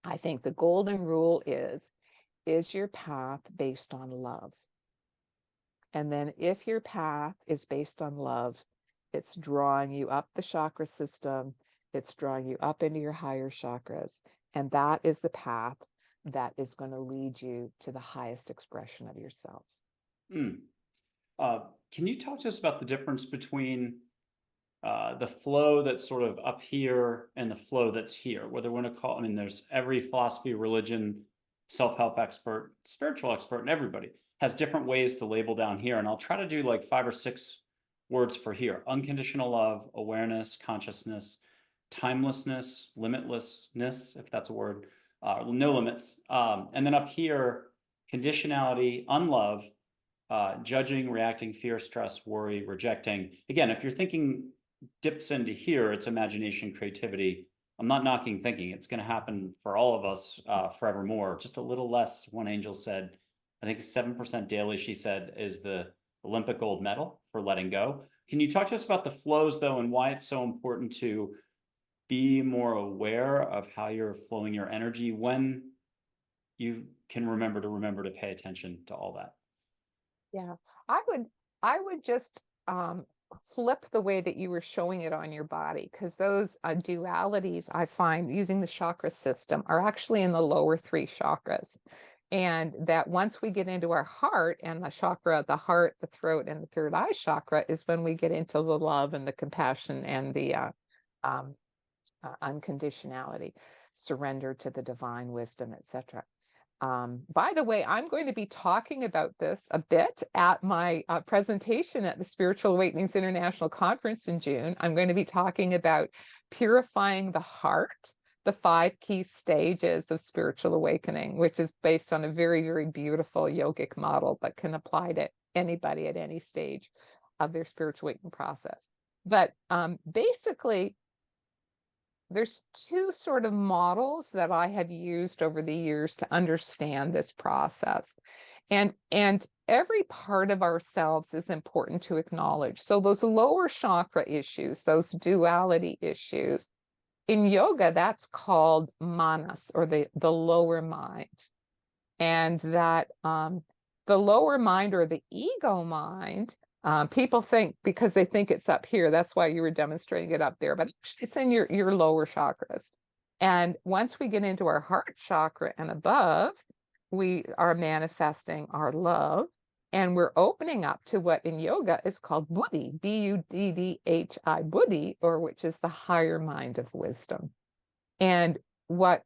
I think the golden rule is your path based on love? And then if your path is based on love, it's drawing you up the chakra system, it's drawing you up into your higher chakras. And that is the path that is going to lead you to the highest expression of yourself. Mm. Can you talk to us about the difference between the flow that's sort of up here and the flow that's here? Whether we want to call, I mean, there's every philosophy, religion, self-help expert, spiritual expert, and everybody has different ways to label down here. And I'll try to do like 5 or 6 words for here: unconditional love, awareness, consciousness, timelessness, limitlessness, if that's a word, no limits. And then up here, conditionality, unlove, judging, reacting, fear, stress, worry, rejecting. Again, if you're thinking dips into here, it's imagination, creativity. I'm not knocking thinking. It's going to happen for all of us forevermore. Just a little less. One angel said, I think 7% daily, she said, is the Olympic gold medal for letting go. Can you talk to us about the flows, though, and why it's so important to be more aware of how you're flowing your energy when you can remember to pay attention to all that? Yeah, I would just flip the way that you were showing it on your body, because those dualities, I find, using the chakra system, are actually in the lower 3 chakras. And that once we get into our heart, and the chakra, the heart, the throat, and the third eye chakra, is when we get into the love and the compassion and the unconditionality, surrender to the divine wisdom, etc. By the way, I'm going to be talking about this a bit at my presentation at the Spiritual Awakenings International Conference in June. I'm going to be talking about purifying the heart, the 5 key stages of spiritual awakening, which is based on a very, very beautiful yogic model, but can apply to anybody at any stage of their spiritual awakening process. But basically, there's 2 sort of models that I have used over the years to understand this process. And every part of ourselves is important to acknowledge. So those lower chakra issues, those duality issues, in yoga, that's called manas, or the lower mind. And that the lower mind, or the ego mind, people think, because they think it's up here, that's why you were demonstrating it up there, but it's in your lower chakras. And once we get into our heart chakra and above, we are manifesting our love, and we're opening up to what in yoga is called buddhi, buddhi, buddhi, or which is the higher mind of wisdom. And what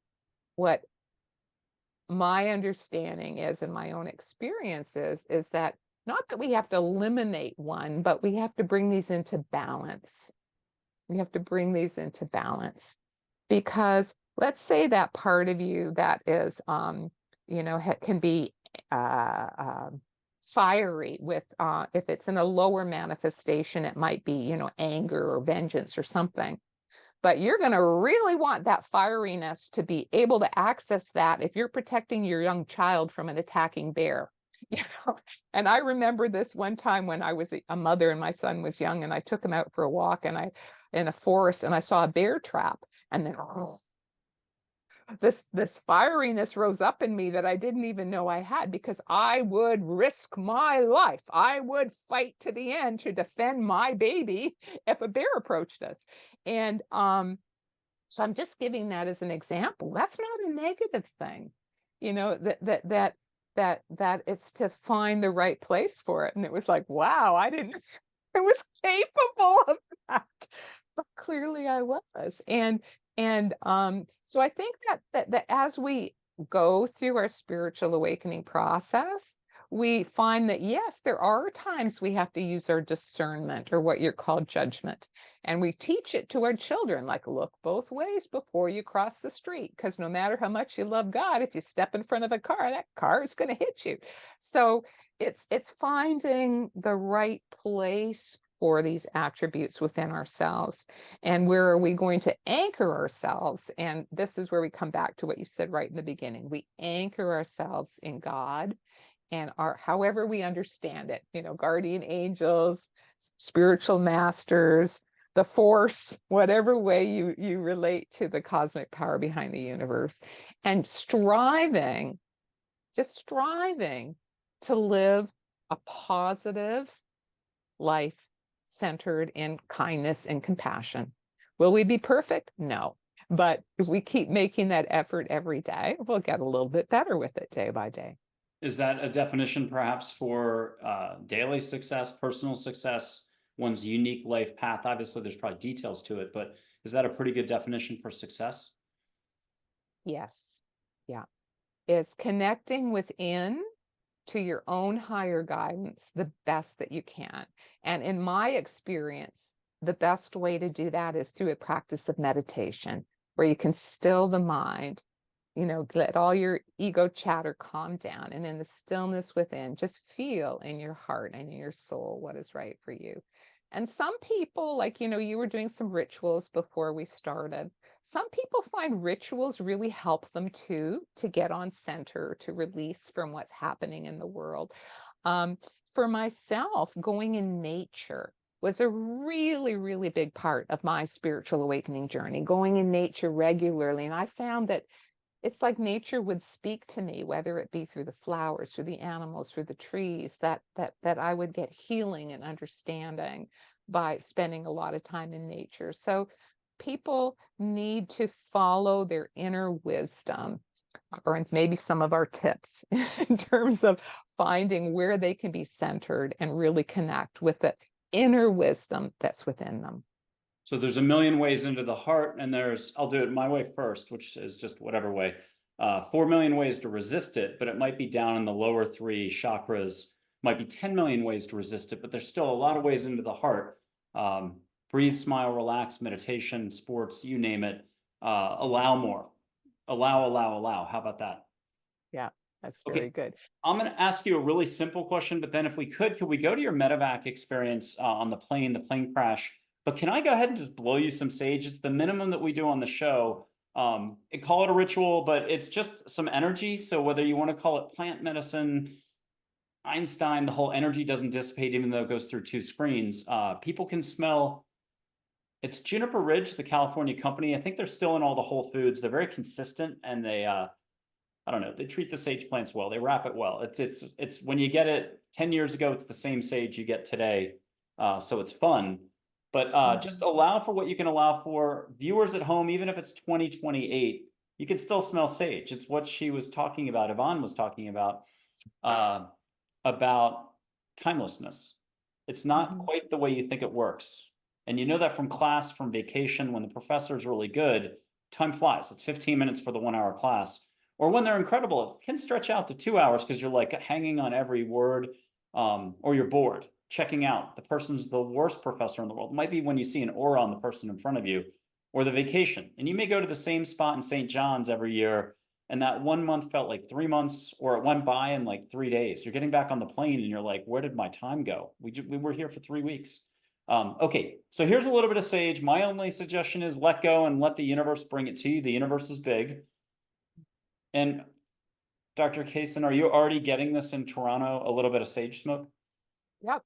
my understanding is, in my own experiences, is that not that we have to eliminate one, but we have to bring these into balance. We have to bring these into balance, because let's say that part of you that is, can be fiery with, if it's in a lower manifestation, it might be, anger or vengeance or something. But you're going to really want that fieriness to be able to access that if you're protecting your young child from an attacking bear. And I remember this one time when I was a mother and my son was young, and I took him out for a walk, and in a forest, and I saw a bear trap, and then this fieriness rose up in me that I didn't even know I had, because I would risk my life. I would fight to the end to defend my baby if a bear approached us. And so I'm just giving that as an example. That's not a negative thing, that that it's to find the right place for it. And it was like, wow, I didn't I was capable of that. But clearly I was. And so I think that as we go through our spiritual awakening process, we find that yes, there are times we have to use our discernment, or what you're called judgment. And we teach it to our children, like, look both ways before you cross the street, because no matter how much you love God, if you step in front of a car, that car is going to hit you. So it's finding the right place for these attributes within ourselves. And where are we going to anchor ourselves? And this is where we come back to what you said right in the beginning. We anchor ourselves in God and our, however we understand it, guardian angels, spiritual masters, the force, whatever way you relate to the cosmic power behind the universe, and just striving to live a positive life centered in kindness and compassion. Will we be perfect? No. But if we keep making that effort every day, we'll get a little bit better with it day by day. Is that a definition perhaps for daily success, personal success, one's unique life path? Obviously, there's probably details to it, but is that a pretty good definition for success? Yes. Yeah. It's connecting within to your own higher guidance the best that you can. And in my experience, the best way to do that is through a practice of meditation, where you can still the mind, let all your ego chatter calm down. And in the stillness within, just feel in your heart and in your soul what is right for you. And some people, like, you were doing some rituals before we started. Some people find rituals really help them too, to get on center, to release from what's happening in the world. For myself, going in nature was a really, really big part of my spiritual awakening journey, going in nature regularly. And I found that it's like nature would speak to me, whether it be through the flowers, through the animals, through the trees, that I would get healing and understanding by spending a lot of time in nature. So people need to follow their inner wisdom, or maybe some of our tips in terms of finding where they can be centered and really connect with the inner wisdom that's within them. So there's a million ways into the heart, and I'll do it my way first, which is just whatever way. 4 million ways to resist it, but it might be down in the lower 3 chakras. Might be 10 million ways to resist it, but there's still a lot of ways into the heart. Breathe, smile, relax, meditation, sports, you name it. Allow more. Allow. How about that? Yeah, that's very good. I'm going to ask you a really simple question, but then if we could we go to your medevac experience on the plane crash? But can I go ahead and just blow you some sage? It's the minimum that we do on the show. Call it a ritual, but it's just some energy. So whether you want to call it plant medicine, Einstein, the whole energy doesn't dissipate even though it goes through 2 screens. People can smell. It's Juniper Ridge, the California company. I think they're still in all the Whole Foods. They're very consistent, and they I don't know, they treat the sage plants well. They wrap it well. It's when you get it 10 years ago, it's the same sage you get today. So it's fun. But just allow for what you can allow for. Viewers at home, even if it's 2028, you can still smell sage. It's what she was talking about, Yvonne was talking about timelessness. It's not quite the way you think it works. And you know that from class, from vacation, when the professor is really good, time flies. It's 15 minutes for the 1-hour class. Or when they're incredible, it can stretch out to 2 hours because you're like hanging on every word, or you're bored, checking out. The person's the worst professor in the world. It might be when you see an aura on the person in front of you, or the vacation. And you may go to the same spot in St. John's every year, and that 1 month felt like 3 months, or it went by in like 3 days. You're getting back on the plane and you're like, where did my time go? We were here for 3 weeks. Okay, so here's a little bit of sage. My only suggestion is let go and let the universe bring it to you. The universe is big. And Dr. Kason, are you already getting this in Toronto, a little bit of sage smoke? Yep.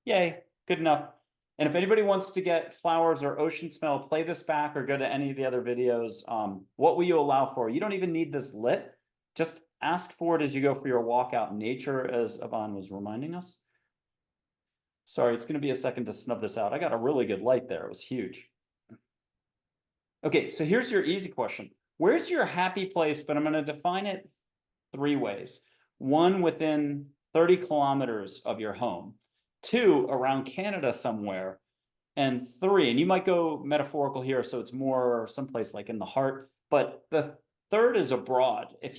Yay, good enough. And if anybody wants to get flowers or ocean smell, play this back or go to any of the other videos. What will you allow for? You don't even need this lit. Just ask for it as you go for your walk out in nature, as Yvonne was reminding us. Sorry, it's going to be a second to snub this out. I got a really good light there. It was huge. Okay, so here's your easy question. Where's your happy place? But I'm going to define it 3 ways. one within 30 kilometers of your home, two around Canada somewhere, and three, and you might go metaphorical here, so it's more someplace like in the heart, but the third is abroad. If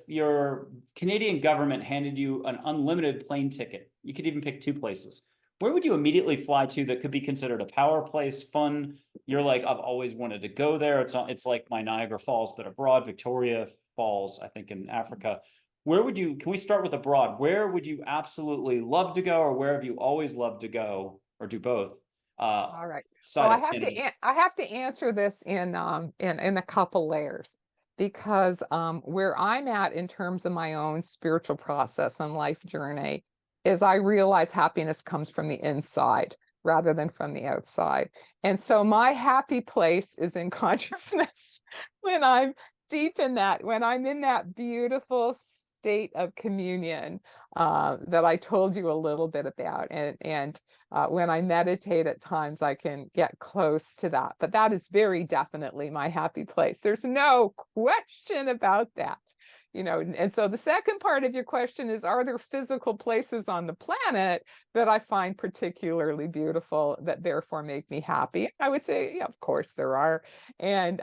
your Canadian government handed you an unlimited plane ticket, you could even pick two places. Where would you immediately fly to that could be considered a power place, fun? You're like, I've always wanted to go there. It's like my Niagara Falls, but abroad, Victoria Falls, I think in Africa. Can we start with abroad? Where would you absolutely love to go, or where have you always loved to go, or do both? All right. So Side of Canada. I have to answer this in a couple layers, because where I'm at in terms of my own spiritual process and life journey is I realize happiness comes from the inside rather than from the outside. And so my happy place is in consciousness when I'm deep in that, when I'm in that beautiful state of communion that I told you a little bit about. And when I meditate at times, I can get close to that. But that is very definitely my happy place. There's no question about that. And so the second part of your question is, are there physical places on the planet that I find particularly beautiful that therefore make me happy? I would say, yeah, of course there are. And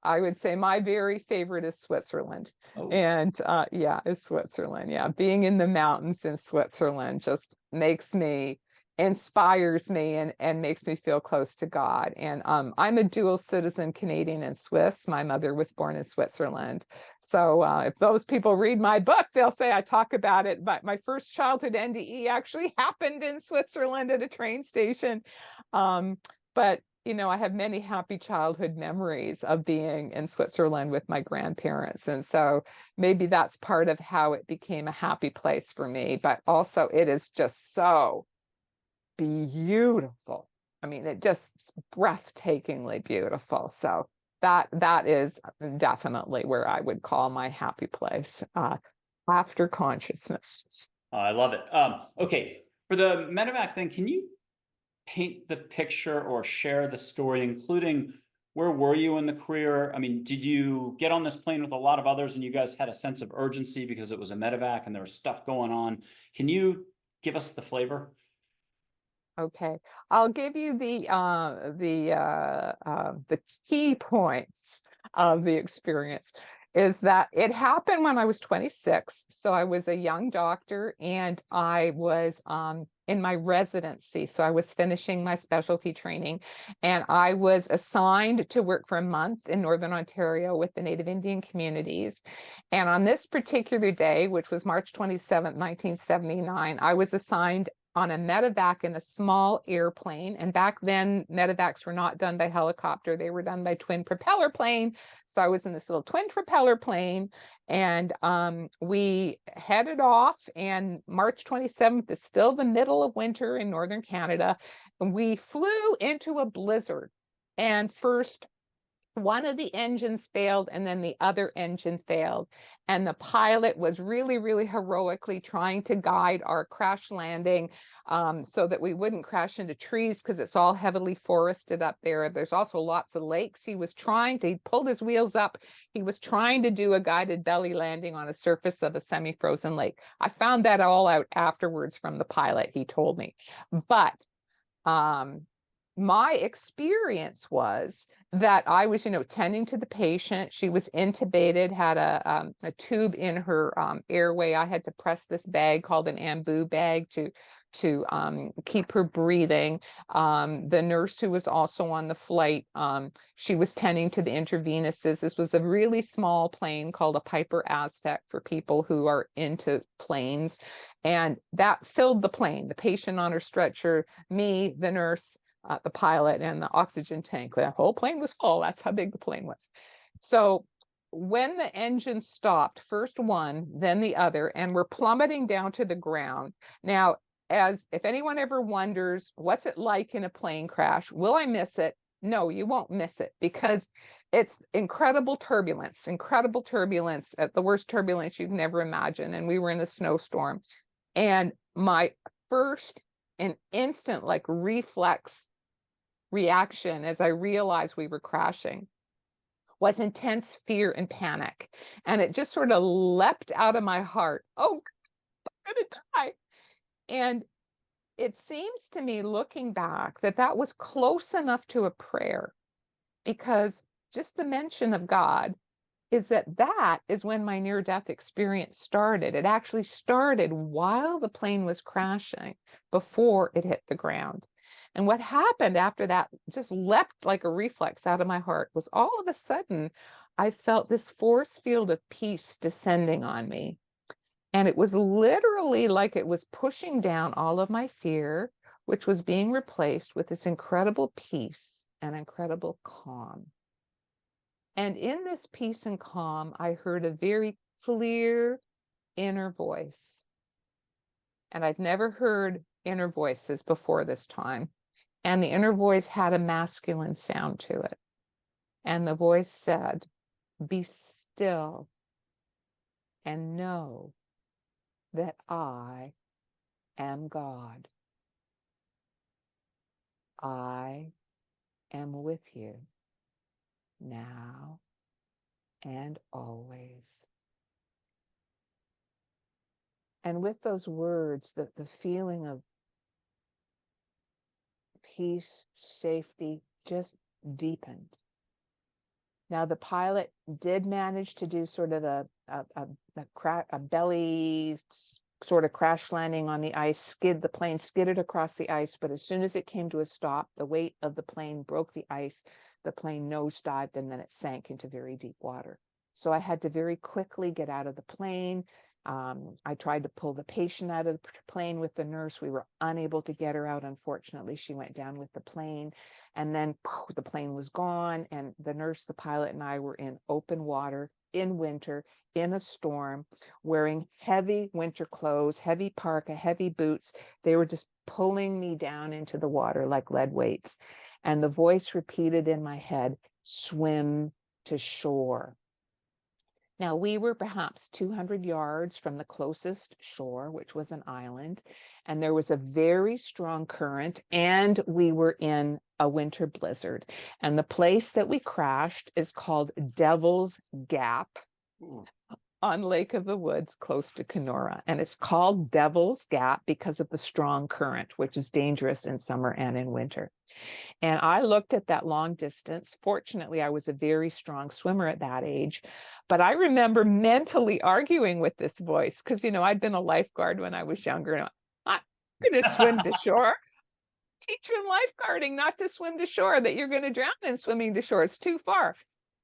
I would say my very favorite is Switzerland. Oh. And yeah, it's Switzerland. Yeah, being in the mountains in Switzerland just inspires me and makes me feel close to God. And I'm a dual citizen, Canadian and Swiss. My mother was born in Switzerland. So if those people read my book, they'll say I talk about it. But my first childhood NDE actually happened in Switzerland at a train station. But I have many happy childhood memories of being in Switzerland with my grandparents. And so maybe that's part of how it became a happy place for me. But also it is just so beautiful. I mean, it just breathtakingly beautiful. So that is definitely where I would call my happy place after consciousness. I love it. Okay, for the medevac thing, can you paint the picture or share the story, including where were you in the career? I mean, did you get on this plane with a lot of others and you guys had a sense of urgency because it was a medevac and there was stuff going on? Can you give us the flavor? Okay, I'll give you the key points of the experience. Is that it happened when I was 26. So I was a young doctor and I was in my residency. So I was finishing my specialty training and I was assigned to work for a month in Northern Ontario with the Native Indian communities. And on this particular day, which was March 27th, 1979, I was assigned on a medevac in a small airplane. And back then, medevacs were not done by helicopter. They were done by twin propeller plane. So I was in this little twin propeller plane and we headed off, and March 27th is still the middle of winter in Northern Canada. And we flew into a blizzard, and first one of the engines failed and then the other engine failed. And the pilot was really, really heroically trying to guide our crash landing so that we wouldn't crash into trees because it's all heavily forested up there. There's also lots of lakes. He pulled his wheels up. He was trying to do a guided belly landing on a surface of a semi-frozen lake. I found that all out afterwards from the pilot, he told me. But my experience was that I was, tending to the patient. She was intubated, had a tube in her airway. I had to press this bag called an ambu bag to keep her breathing. The nurse who was also on the flight, she was tending to the intravenous's. This was a really small plane called a Piper Aztec for people who are into planes. And that filled the plane, the patient on her stretcher, me, the nurse, the pilot, and the oxygen tank. The whole plane was full. That's how big the plane was. So when the engine stopped, first one, then the other, and we're plummeting down to the ground. Now, if anyone ever wonders, what's it like in a plane crash? Will I miss it? No, you won't miss it, because it's incredible turbulence, at the worst turbulence you can ever imagine. And we were in a snowstorm. And my first and instant reflex reaction as I realized we were crashing was intense fear and panic. And it just sort of leapt out of my heart. Oh, I'm going to die. And it seems to me, looking back, that that was close enough to a prayer, because just the mention of God is that is when my near-death experience started. It actually started while the plane was crashing, before it hit the ground. And what happened after that just leapt like a reflex out of my heart was, all of a sudden, I felt this force field of peace descending on me. And it was literally like it was pushing down all of my fear, which was being replaced with this incredible peace and incredible calm. And in this peace and calm, I heard a very clear inner voice. And I'd never heard inner voices before this time. And the inner voice had a masculine sound to it. And the voice said, "Be still and know that I am God. I am with you now and always." And with those words, the feeling of peace, safety just deepened. Now, the pilot did manage to do sort of a belly sort of crash landing on the ice, the plane skidded across the ice, but as soon as it came to a stop, the weight of the plane broke the ice, the plane nosedived, and then it sank into very deep water. So I had to very quickly get out of the plane. I tried to pull the patient out of the plane with the nurse. We were unable to get her out. Unfortunately, she went down with the plane. And then the plane was gone. And the nurse, the pilot, and I were in open water in winter, in a storm, wearing heavy winter clothes, heavy parka, heavy boots. They were just pulling me down into the water like lead weights. And the voice repeated in my head, "Swim to shore." Now, we were perhaps 200 yards from the closest shore, which was an island, and there was a very strong current, and we were in a winter blizzard. And the place that we crashed is called Devil's Gap on Lake of the Woods, close to Kenora. And it's called Devil's Gap because of the strong current, which is dangerous in summer and in winter. And I looked at that long distance. Fortunately, I was a very strong swimmer at that age. But I remember mentally arguing with this voice because, I'd been a lifeguard when I was younger. And I'm going to swim to shore. Teach you in lifeguarding not to swim to shore, that you're going to drown in swimming to shore. It's too far.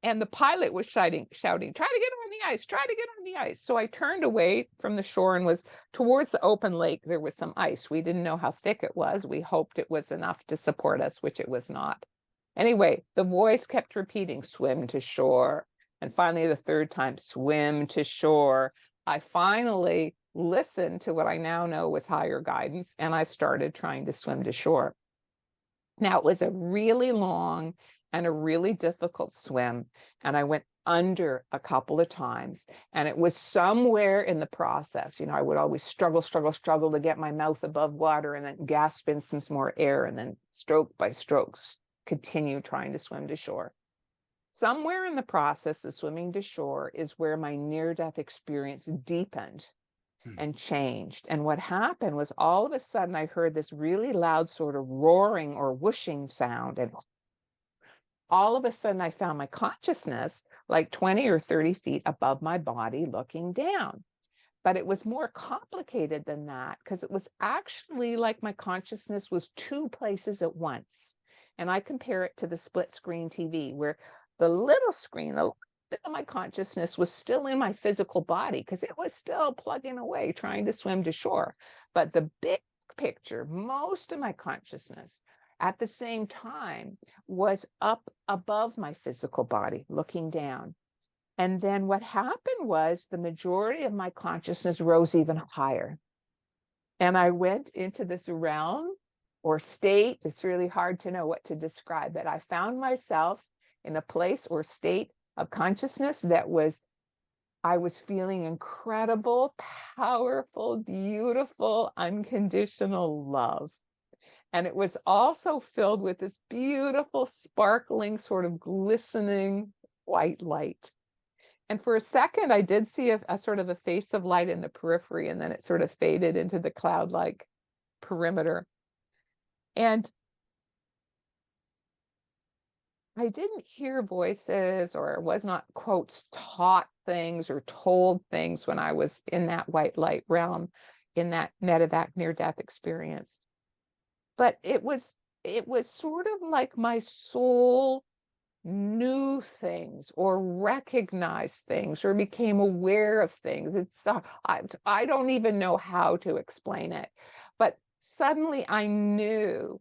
And the pilot was shouting, "Try to get on the ice, try to get on the ice." So I turned away from the shore and was towards the open lake. There was some ice. We didn't know how thick it was. We hoped it was enough to support us, which it was not. Anyway, the voice kept repeating, "Swim to shore." And finally, the third time, "Swim to shore." I finally listened to what I now know was higher guidance, and I started trying to swim to shore. Now, it was a really long and a really difficult swim, and I went under a couple of times, and it was somewhere in the process. I would always struggle to get my mouth above water, and then gasp in some more air, and then stroke by stroke continue trying to swim to shore. Somewhere in the process of swimming to shore is where my near-death experience deepened and changed. And what happened was, all of a sudden, I heard this really loud sort of roaring or whooshing sound. And all of a sudden, I found my consciousness like 20 or 30 feet above my body looking down. But it was more complicated than that, because it was actually like my consciousness was two places at once. And I compare it to the split screen TV, where the little screen, the bit of my consciousness was still in my physical body because it was still plugging away, trying to swim to shore. But the big picture, most of my consciousness at the same time was up above my physical body, looking down. And then what happened was, the majority of my consciousness rose even higher. And I went into this realm or state. It's really hard to know what to describe, but I found myself in a place or state of consciousness that I was feeling incredible, powerful, beautiful, unconditional love. And it was also filled with this beautiful, sparkling, sort of glistening white light. And for a second, I did see a sort of a face of light in the periphery, and then it sort of faded into the cloud-like perimeter. And I didn't hear voices or was not, quotes, taught things or told things when I was in that white light realm, in that medevac near-death experience. But it was sort of like my soul knew things or recognized things or became aware of things. I don't even know how to explain it, but suddenly I knew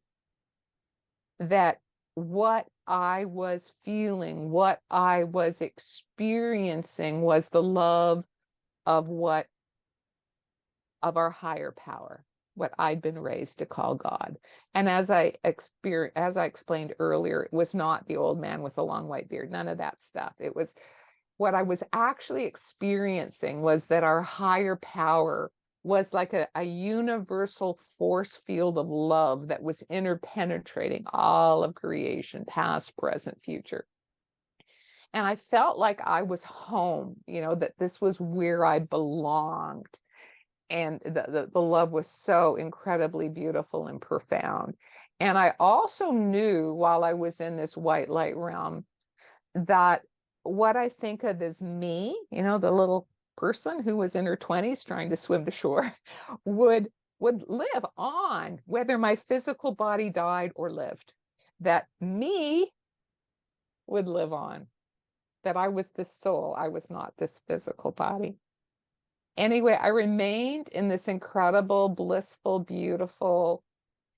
that what I was feeling, what I was experiencing was the love of our higher power, what I'd been raised to call God. And as I explained earlier, it was not the old man with the long white beard, none of that stuff. It was what I was actually experiencing was that our higher power was like a universal force field of love that was interpenetrating all of creation, past, present, future. And I felt like I was home, that this was where I belonged. And the love was so incredibly beautiful and profound. And I also knew while I was in this white light realm that what I think of as me, the little person who was in her 20s trying to swim to shore, would live on, whether my physical body died or lived. That me would live on. That I was this soul, I was not this physical body. Anyway, I remained in this incredible, blissful, beautiful,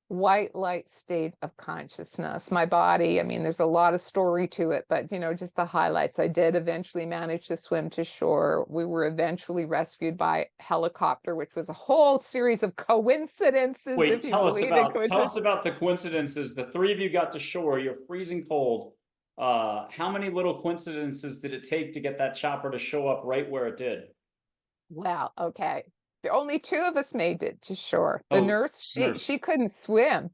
white light state of consciousness. My body, there's a lot of story to it, but just the highlights. I did eventually manage to swim to shore. We were eventually rescued by helicopter, which was a whole series of coincidences. Wait, If you believe in tell coincidence. us about the coincidences. The three of you got to shore. You're freezing cold. How many little coincidences did it take to get that chopper to show up right where it did? Well, okay. The only two of us made it to shore. The nurse, she couldn't swim.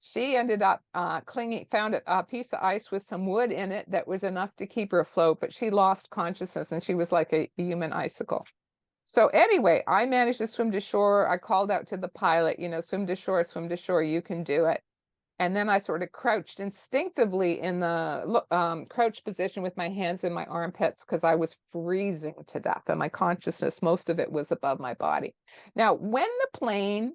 She ended up found a piece of ice with some wood in it that was enough to keep her afloat, but she lost consciousness and she was like a human icicle. So anyway, I managed to swim to shore. I called out to the pilot, swim to shore, you can do it. And then I sort of crouched instinctively in the crouch position with my hands in my armpits because I was freezing to death and my consciousness, most of it was above my body. Now, when the plane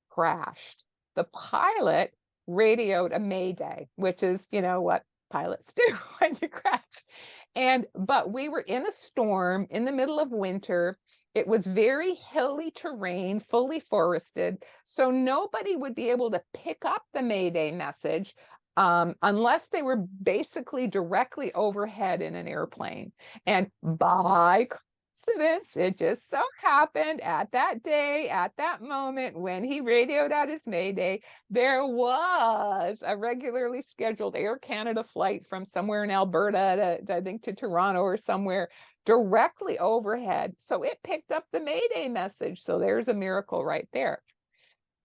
crashed, the pilot radioed a mayday, which is, what pilots do when you crash. But we were in a storm in the middle of winter. It was very hilly terrain, fully forested. So nobody would be able to pick up the Mayday message unless they were basically directly overhead in an airplane. And by coincidence, it just so happened at that day, at that moment, when he radioed out his Mayday, there was a regularly scheduled Air Canada flight from somewhere in Alberta to, I think, to Toronto or somewhere directly overhead. So it picked up the Mayday message. So there's a miracle right there.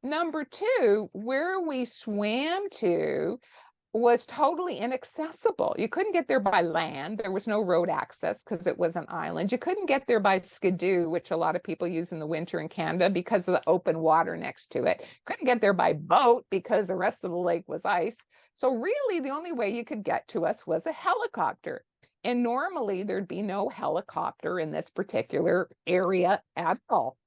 Number two, where we swam to was totally inaccessible. You couldn't get there by land. There was no road access because it was an island. You couldn't get there by skidoo, which a lot of people use in the winter in Canada because of the open water next to it. Couldn't get there by boat because the rest of the lake was ice. So really the only way you could get to us was a helicopter. And normally there'd be no helicopter in this particular area at all.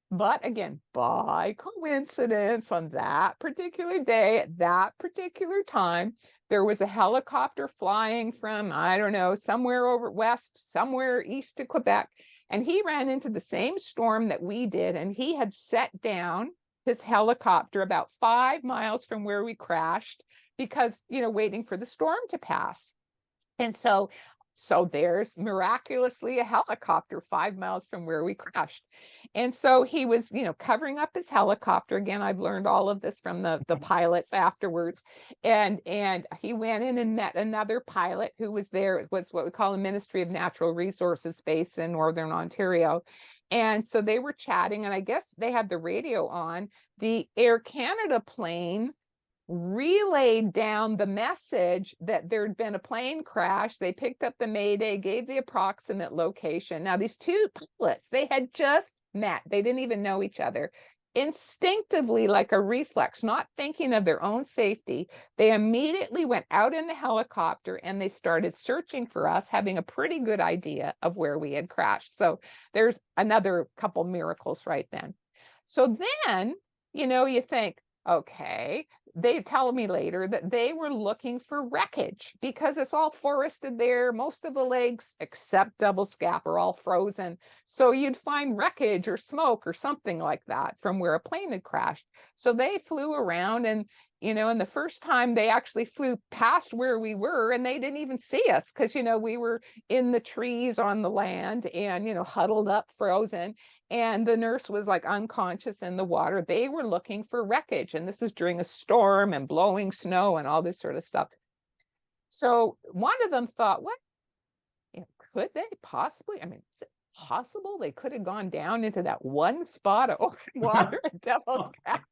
But again, by coincidence, on that particular day, at that particular time, there was a helicopter flying from, I don't know, somewhere over west, somewhere east of Quebec. And he ran into the same storm that we did. And he had set down his helicopter about 5 miles from where we crashed because, waiting for the storm to pass. And so there's miraculously a helicopter 5 miles from where we crashed. And so he was, covering up his helicopter. Again, I've learned all of this from the pilots afterwards. And he went in and met another pilot who was there. It was what we call the Ministry of Natural Resources base in Northern Ontario. And so they were chatting, and I guess they had the radio on. The Air Canada plane relayed down the message that there'd been a plane crash. They picked up the mayday, gave the approximate location. Now, these two pilots, they had just met. They didn't even know each other. Instinctively, like a reflex, not thinking of their own safety, they immediately went out in the helicopter and they started searching for us, having a pretty good idea of where we had crashed. So there's another couple miracles right then. So then, you think, okay, they tell me later that they were looking for wreckage because it's all forested there. Most of the lakes, except Devil's Gap, are all frozen. So you'd find wreckage or smoke or something like that from where a plane had crashed. So they flew around and the first time they actually flew past where we were and they didn't even see us because, we were in the trees on the land and, huddled up, frozen. And the nurse was like unconscious in the water. They were looking for wreckage. And this is during a storm and blowing snow and all this sort of stuff. So one of them thought, what? Could they possibly? I mean, is it possible they could have gone down into that one spot of open water at Devil's Gap,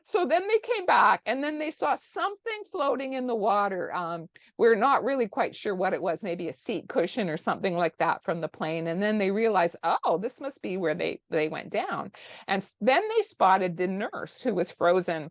So then they came back and then they saw something floating in the water. We're not really quite sure what it was, maybe a seat cushion or something like that from the plane. And then they realized, oh, this must be where they went down. And then they spotted the nurse who was frozen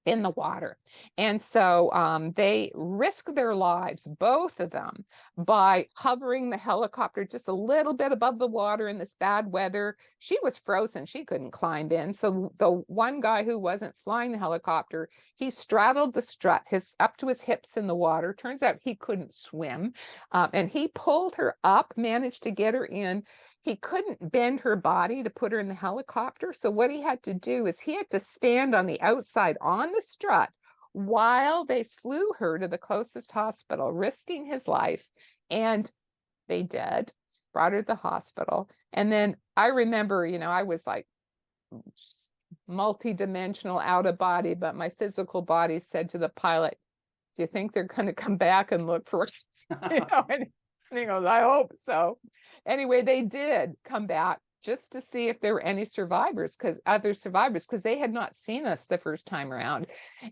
in the water. And so they risked their lives, both of them, by hovering the helicopter just a little bit above the water in this bad weather. She was frozen. She couldn't climb in. So the one guy who wasn't flying the helicopter, he straddled the strut up to his hips in the water. Turns out he couldn't swim. And he pulled her up, managed to get her in. He couldn't bend her body to put her in the helicopter. So what he had to do is he had to stand on the outside on the strut while they flew her to the closest hospital, risking his life. And they did, brought her to the hospital. And then I remember, I was like multi-dimensional out of body, but my physical body said to the pilot, do you think they're going to come back and look for us? And he goes, I hope so. Anyway, they did come back just to see if there were any survivors, because they had not seen us the first time around.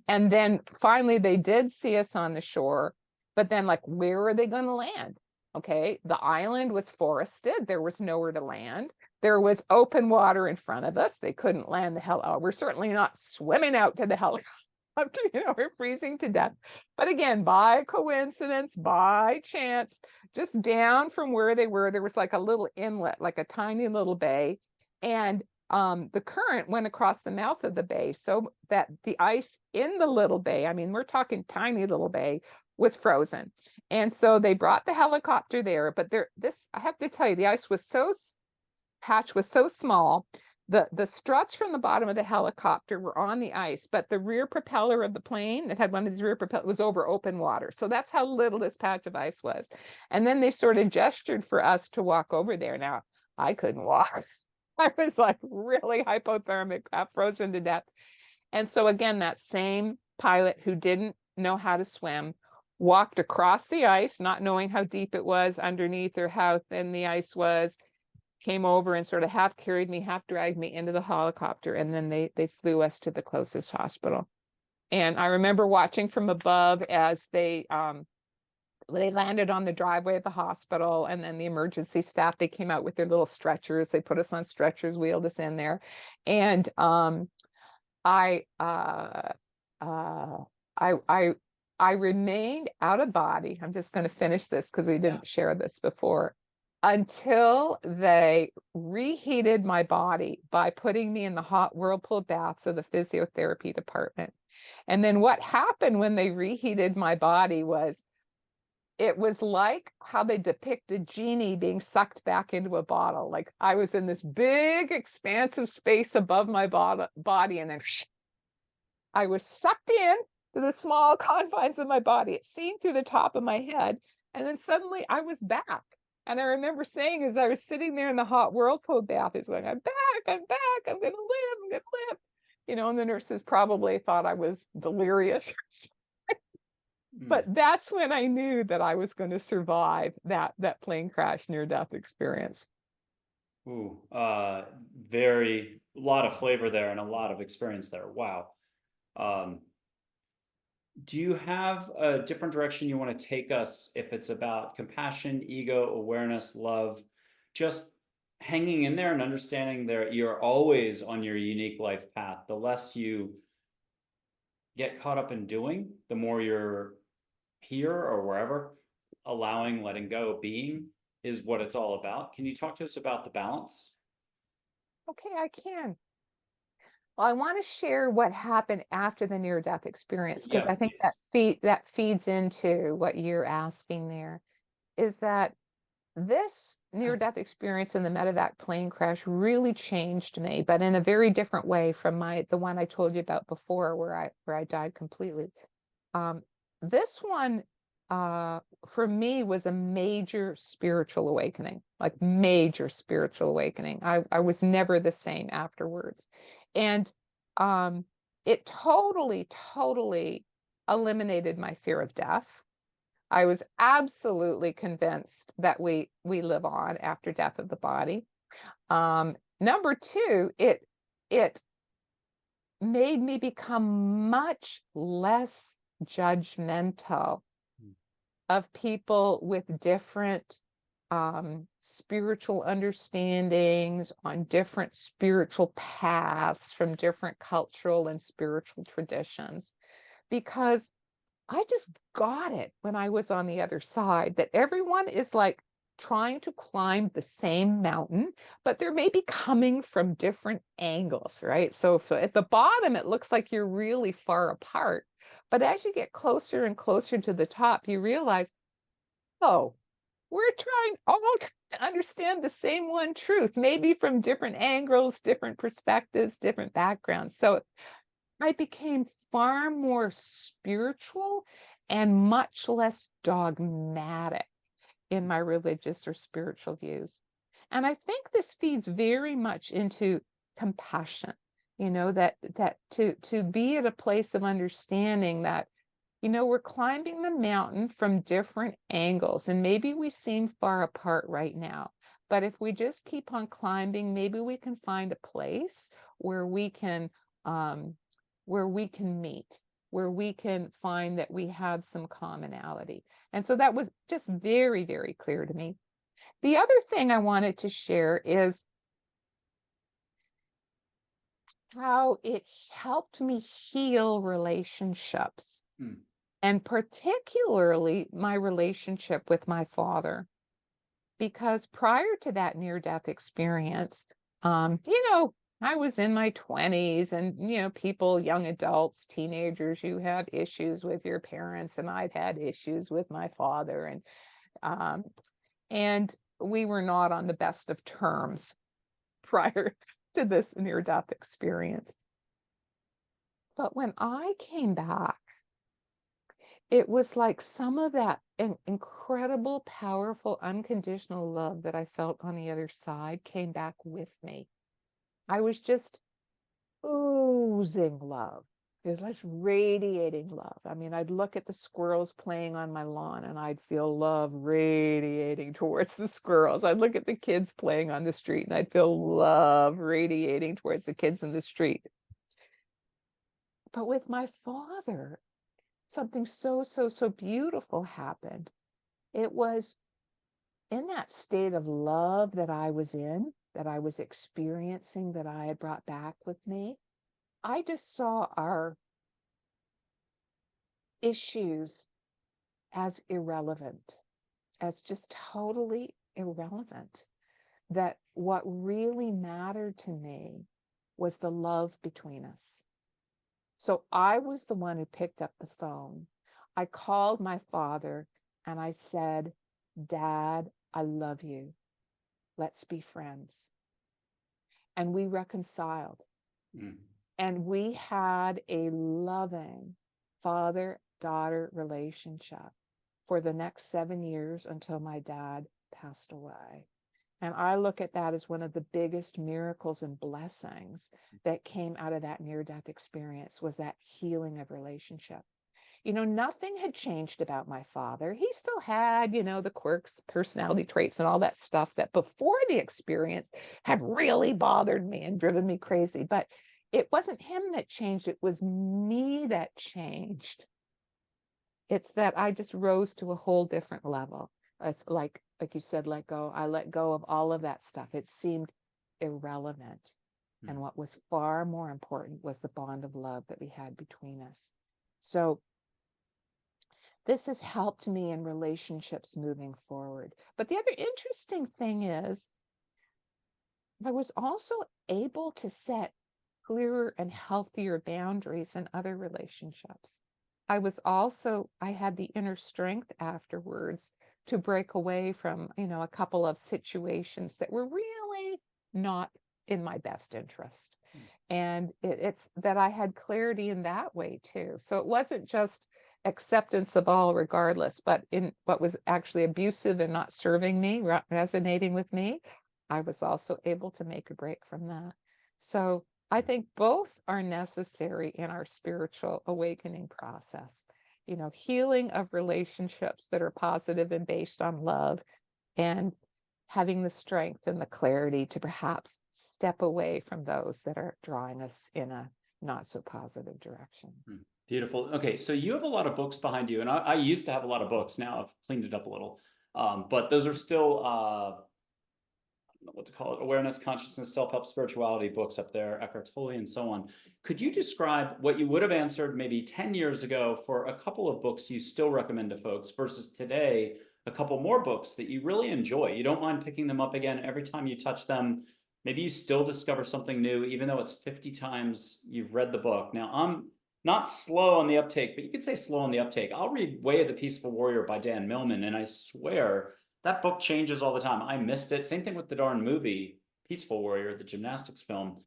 And then finally they did see us on the shore, but then like, where are they going to land? Okay, the island was forested. There was nowhere to land. There was open water in front of us. They couldn't land the hell out. We're certainly not swimming out to the helicopter. We're freezing to death. But again, by coincidence, by chance, just down from where they were, there was like a little inlet, like a tiny little bay. And the current went across the mouth of the bay so that the ice in the little bay, I mean, we're talking tiny little bay, was frozen. And so they brought the helicopter there. But I have to tell you, the ice was patch was so small. The struts from the bottom of the helicopter were on the ice, but the rear propeller of the plane that had one of these rear propellers was over open water. So that's how little this patch of ice was. And then they sort of gestured for us to walk over there. Now, I couldn't walk. I was like really hypothermic, frozen to death. And so again, that same pilot who didn't know how to swim walked across the ice, not knowing how deep it was underneath or how thin the ice was, came over and sort of half carried me, half dragged me into the helicopter. And then they flew us to the closest hospital. And I remember watching from above as they landed on the driveway of the hospital, and then the emergency staff, they came out with their little stretchers. They put us on stretchers, wheeled us in there. And I remained out of body. I'm just going to finish this because we didn't share this before. Until they reheated my body by putting me in the hot whirlpool baths of the physiotherapy department. And then what happened when they reheated my body was, it was like how they depict a genie being sucked back into a bottle. Like I was in this big expansive space above my body, and then I was sucked in to the small confines of my body. It seemed through the top of my head. And then suddenly I was back. And I remember saying, as I was sitting there in the hot whirlpool bath, is going, I'm back, I'm going to live. And the nurses probably thought I was delirious. But that's when I knew that I was going to survive that plane crash near-death experience. Ooh, a lot of flavor there and a lot of experience there. Wow. Do you have a different direction you want to take us if it's about compassion, ego, awareness, love, just hanging in there and understanding that you're always on your unique life path? The less you get caught up in doing, the more you're here or wherever, allowing, letting go, being is what it's all about. Can you talk to us about the balance? Okay, I can. Well, I want to share what happened after the near-death experience because Yeah, I think please. that feeds into what you're asking there. Is that this near-death experience in the medevac plane crash really changed me, but in a very different way from the one I told you about before, where I died completely. Um, this one, for me, was a major spiritual awakening, like major spiritual awakening. I was never the same afterwards, and um, it totally eliminated my fear of death. I was absolutely convinced that we live on after death of the body. Number two, it made me become much less judgmental of people with different spiritual understandings on different spiritual paths from different cultural and spiritual traditions, because I just got it when I was on the other side that everyone is like trying to climb the same mountain, but they're maybe coming from different angles, right? So at the bottom, it looks like you're really far apart. But as you get closer and closer to the top, you realize, oh, we're trying all to understand the same one truth, maybe from different angles, different perspectives, different backgrounds. So I became far more spiritual and much less dogmatic in my religious or spiritual views. And I think this feeds very much into compassion, that to be at a place of understanding that, we're climbing the mountain from different angles, and maybe we seem far apart right now. But if we just keep on climbing, maybe we can find a place where we can um, meet, where we can find that we have some commonality. And so that was just very, very clear to me. The other thing I wanted to share is how it helped me heal relationships, Mm. and particularly my relationship with my father. Because prior to that near-death experience, I was in my 20s, and, people, young adults, teenagers, you had issues with your parents, and I'd had issues with my father, um, and we were not on the best of terms prior to this near-death experience. But when I came back, it was like some of that incredible, powerful, unconditional love that I felt on the other side came back with me. I was just oozing love. It was like radiating love. I mean, I'd look at the squirrels playing on my lawn and I'd feel love radiating towards the squirrels. I'd look at the kids playing on the street and I'd feel love radiating towards the kids in the street. But with my father, something so beautiful happened. It was in that state of love that I was in, that I was experiencing, that I had brought back with me. I just saw our issues as irrelevant, as just totally irrelevant. That what really mattered to me was the love between us. So I was the one who picked up the phone. I called my father and I said, Dad, I love you. Let's be friends. And we reconciled. Mm. And we had a loving father-daughter relationship for the next 7 years until my dad passed away. And I look at that as one of the biggest miracles and blessings that came out of that near-death experience, was that healing of relationship. Nothing had changed about my father. He still had, the quirks, personality traits, and all that stuff that before the experience had really bothered me and driven me crazy. But it wasn't him that changed, it was me that changed. It's that I just rose to a whole different level. It's like you said, let go. I let go of all of that stuff. It seemed irrelevant. And what was far more important was the bond of love that we had between us. So this has helped me in relationships moving forward. But the other interesting thing is, I was also able to set clearer and healthier boundaries in other relationships. I had the inner strength afterwards to break away from, a couple of situations that were really not in my best interest. And it's that I had clarity in that way too. So it wasn't just acceptance of all regardless, but in what was actually abusive and not serving me, resonating with me, I was also able to make a break from that. So I think both are necessary in our spiritual awakening process. Healing of relationships that are positive and based on love, and having the strength and the clarity to perhaps step away from those that are drawing us in a not so positive direction. Beautiful. Okay, so you have a lot of books behind you, and I used to have a lot of books. Now I've cleaned it up a little, but those are still I don't know what to call it, awareness, consciousness, self-help, spirituality books up there, Eckhart Tolle, and so on. Could you describe what you would have answered maybe 10 years ago for a couple of books you still recommend to folks versus today, a couple more books that you really enjoy? You don't mind picking them up again every time you touch them. Maybe you still discover something new, even though it's 50 times you've read the book. Now, I'm not slow on the uptake, but you could say slow on the uptake. I'll read Way of the Peaceful Warrior by Dan Millman, and I swear that book changes all the time. I missed it. Same thing with the darn movie, Peaceful Warrior, the gymnastics film.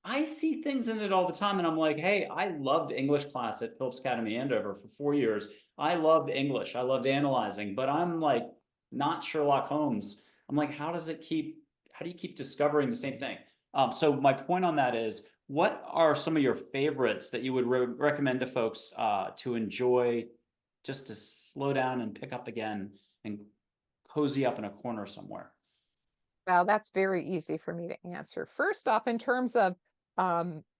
I see things in it all the time, and I'm like, hey, I loved English class at Phillips Academy Andover for 4 years. I loved English. I loved analyzing, but I'm like not Sherlock Holmes. I'm like, how do you keep discovering the same thing? So my point on that is, what are some of your favorites that you would recommend to folks to enjoy, just to slow down and pick up again and cozy up in a corner somewhere? Well, that's very easy for me to answer. First off, in terms of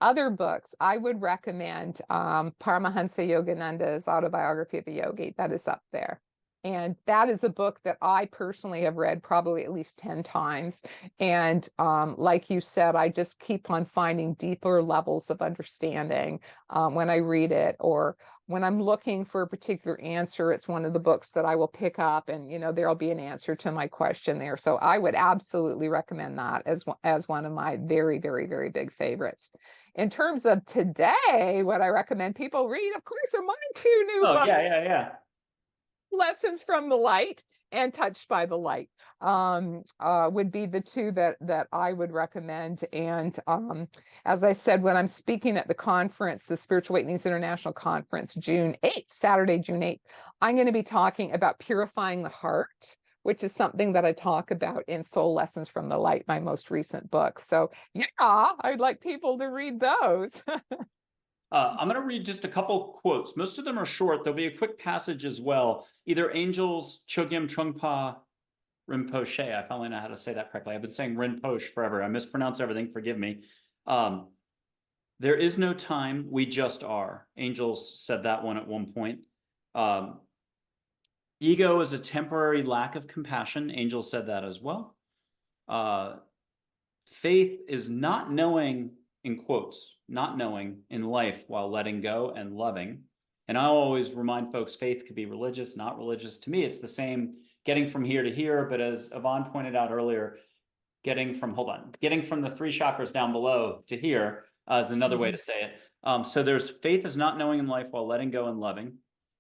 other books, I would recommend Paramahansa Yogananda's Autobiography of a Yogi. That is up there. And that is a book that I personally have read probably at least 10 times. And like you said, I just keep on finding deeper levels of understanding when I read it, or when I'm looking for a particular answer, it's one of the books that I will pick up, and there'll be an answer to my question there. So I would absolutely recommend that as one of my very, very, very big favorites. In terms of today, what I recommend people read, of course, are my two new Oh, books. yeah. Lessons from the Light and Touched by the Light would be the two that I would recommend. And as I said, when I'm speaking at the conference, the Spiritual Awakenings International Conference, June 8th, Saturday, June 8th, I'm going to be talking about purifying the heart, which is something that I talk about in Soul Lessons from the Light, my most recent book. So yeah, I'd like people to read those. I'm going to read just a couple quotes. Most of them are short. There'll be a quick passage as well. Either Angels, Chogyam Trungpa Rinpoche. I finally know how to say that correctly. I've been saying Rinpoche forever. I mispronounce everything. Forgive me. There is no time. We just are. Angels said that one at one point. Ego is a temporary lack of compassion. Angels said that as well. Faith is not knowing, in quotes, not knowing in life while letting go and loving. And I always remind folks, faith could be religious, not religious. To me, it's the same, getting from here to here. But as Yvonne pointed out earlier, getting from the three chakras down below to here is another way to say it. So there's faith is not knowing in life while letting go and loving.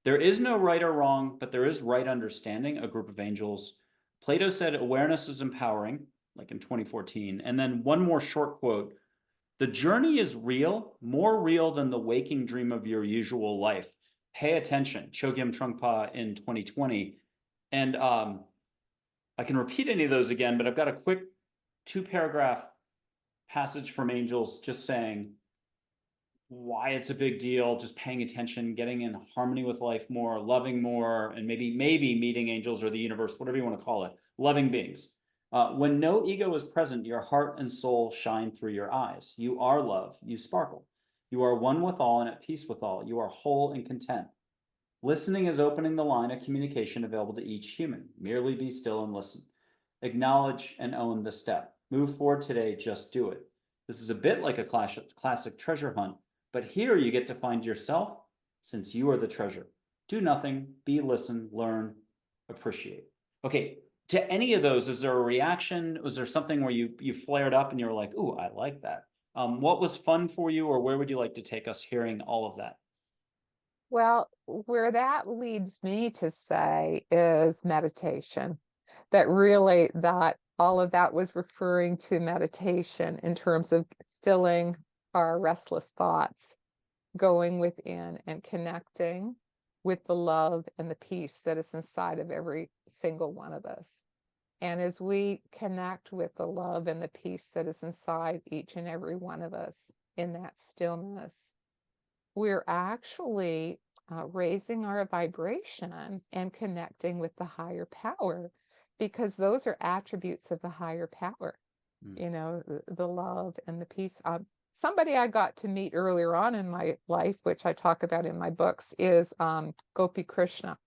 There is no right or wrong, but there is right understanding, a group of angels. Plato said awareness is empowering, like in 2014. And then one more short quote: the journey is real, more real than the waking dream of your usual life. Pay attention, Chogyam Trungpa in 2020. And I can repeat any of those again, but I've got a quick 2-paragraph passage from Angels just saying why it's a big deal, just paying attention, getting in harmony with life more, loving more, and maybe meeting angels or the universe, whatever you want to call it, loving beings. When no ego is present, your heart and soul shine through your eyes. You are love. You sparkle. You are one with all and at peace with all. You are whole and content. Listening is opening the line of communication available to each human. Merely be still and listen. Acknowledge and own the step. Move forward today, just do it. This is a bit like a classic treasure hunt, but here you get to find yourself since you are the treasure. Do nothing, be, listen, learn, appreciate. Okay, to any of those, is there a reaction? Was there something where you flared up and you were like, ooh, I like that? What was fun for you, or where would you like to take us hearing all of that? Well, where that leads me to say is meditation. That really, that all of that was referring to meditation in terms of stilling our restless thoughts, going within and connecting with the love and the peace that is inside of every single one of us. And as we connect with the love and the peace that is inside each and every one of us in that stillness, we're actually raising our vibration and connecting with the higher power, because those are attributes of the higher power, you know, the love and the peace. Somebody I got to meet earlier on in my life, which I talk about in my books, is Gopi Krishna.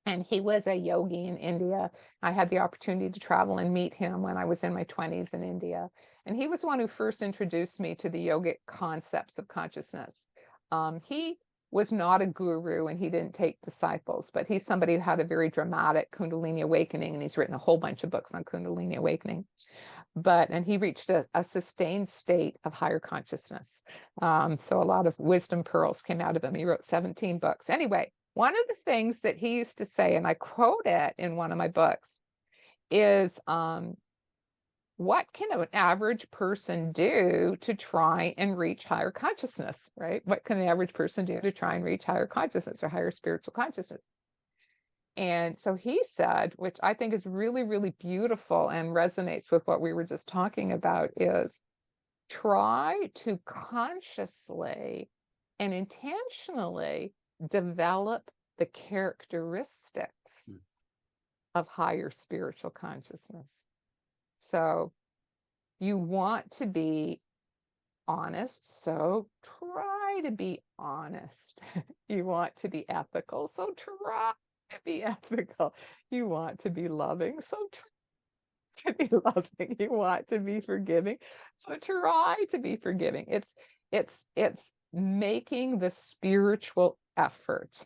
And he was a yogi in India. I had the opportunity to travel and meet him when I was in my 20s in India. And he was the one who first introduced me to the yogic concepts of consciousness. He was not a guru and he didn't take disciples, but he's somebody who had a very dramatic Kundalini awakening, and he's written a whole bunch of books on Kundalini awakening. And he reached a sustained state of higher consciousness. So a lot of wisdom pearls came out of him. He wrote 17 books. Anyway, one of the things that he used to say, and I quote it in one of my books, is what can an average person do to try and reach higher consciousness, right? What can an average person do to try and reach higher consciousness or higher spiritual consciousness? And so he said, which I think is really, really beautiful and resonates with what we were just talking about, is try to consciously and intentionally develop the characteristics of higher spiritual consciousness. So you want to be honest, so try to be honest. You want to be ethical, so try to be ethical. You want to be loving, so try to be loving. You want to be forgiving, so try to be forgiving. It's making the spiritual effort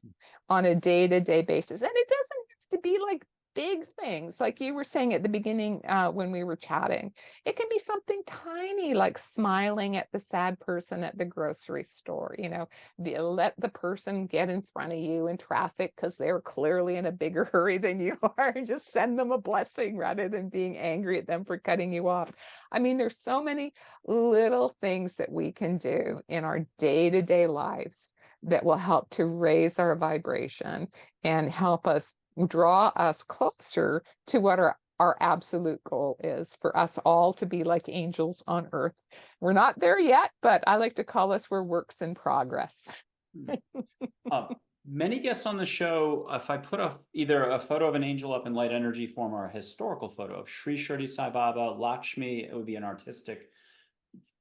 on a day-to-day basis. And it doesn't have to be like big things, like you were saying at the beginning when we were chatting. It can be something tiny, like smiling at the sad person at the grocery store. You know, let the person get in front of you in traffic because they're clearly in a bigger hurry than you are, and just send them a blessing rather than being angry at them for cutting you off. I mean, there's so many little things that we can do in our day-to-day lives that will help to raise our vibration and help us, draw us closer to what our absolute goal is, for us all to be like angels on earth. We're not there yet, but I like to call us, we're works in progress. Many guests on the show, if I put either a photo of an angel up in light energy form or a historical photo of Sri Shirdi Sai Baba, Lakshmi, it would be an artistic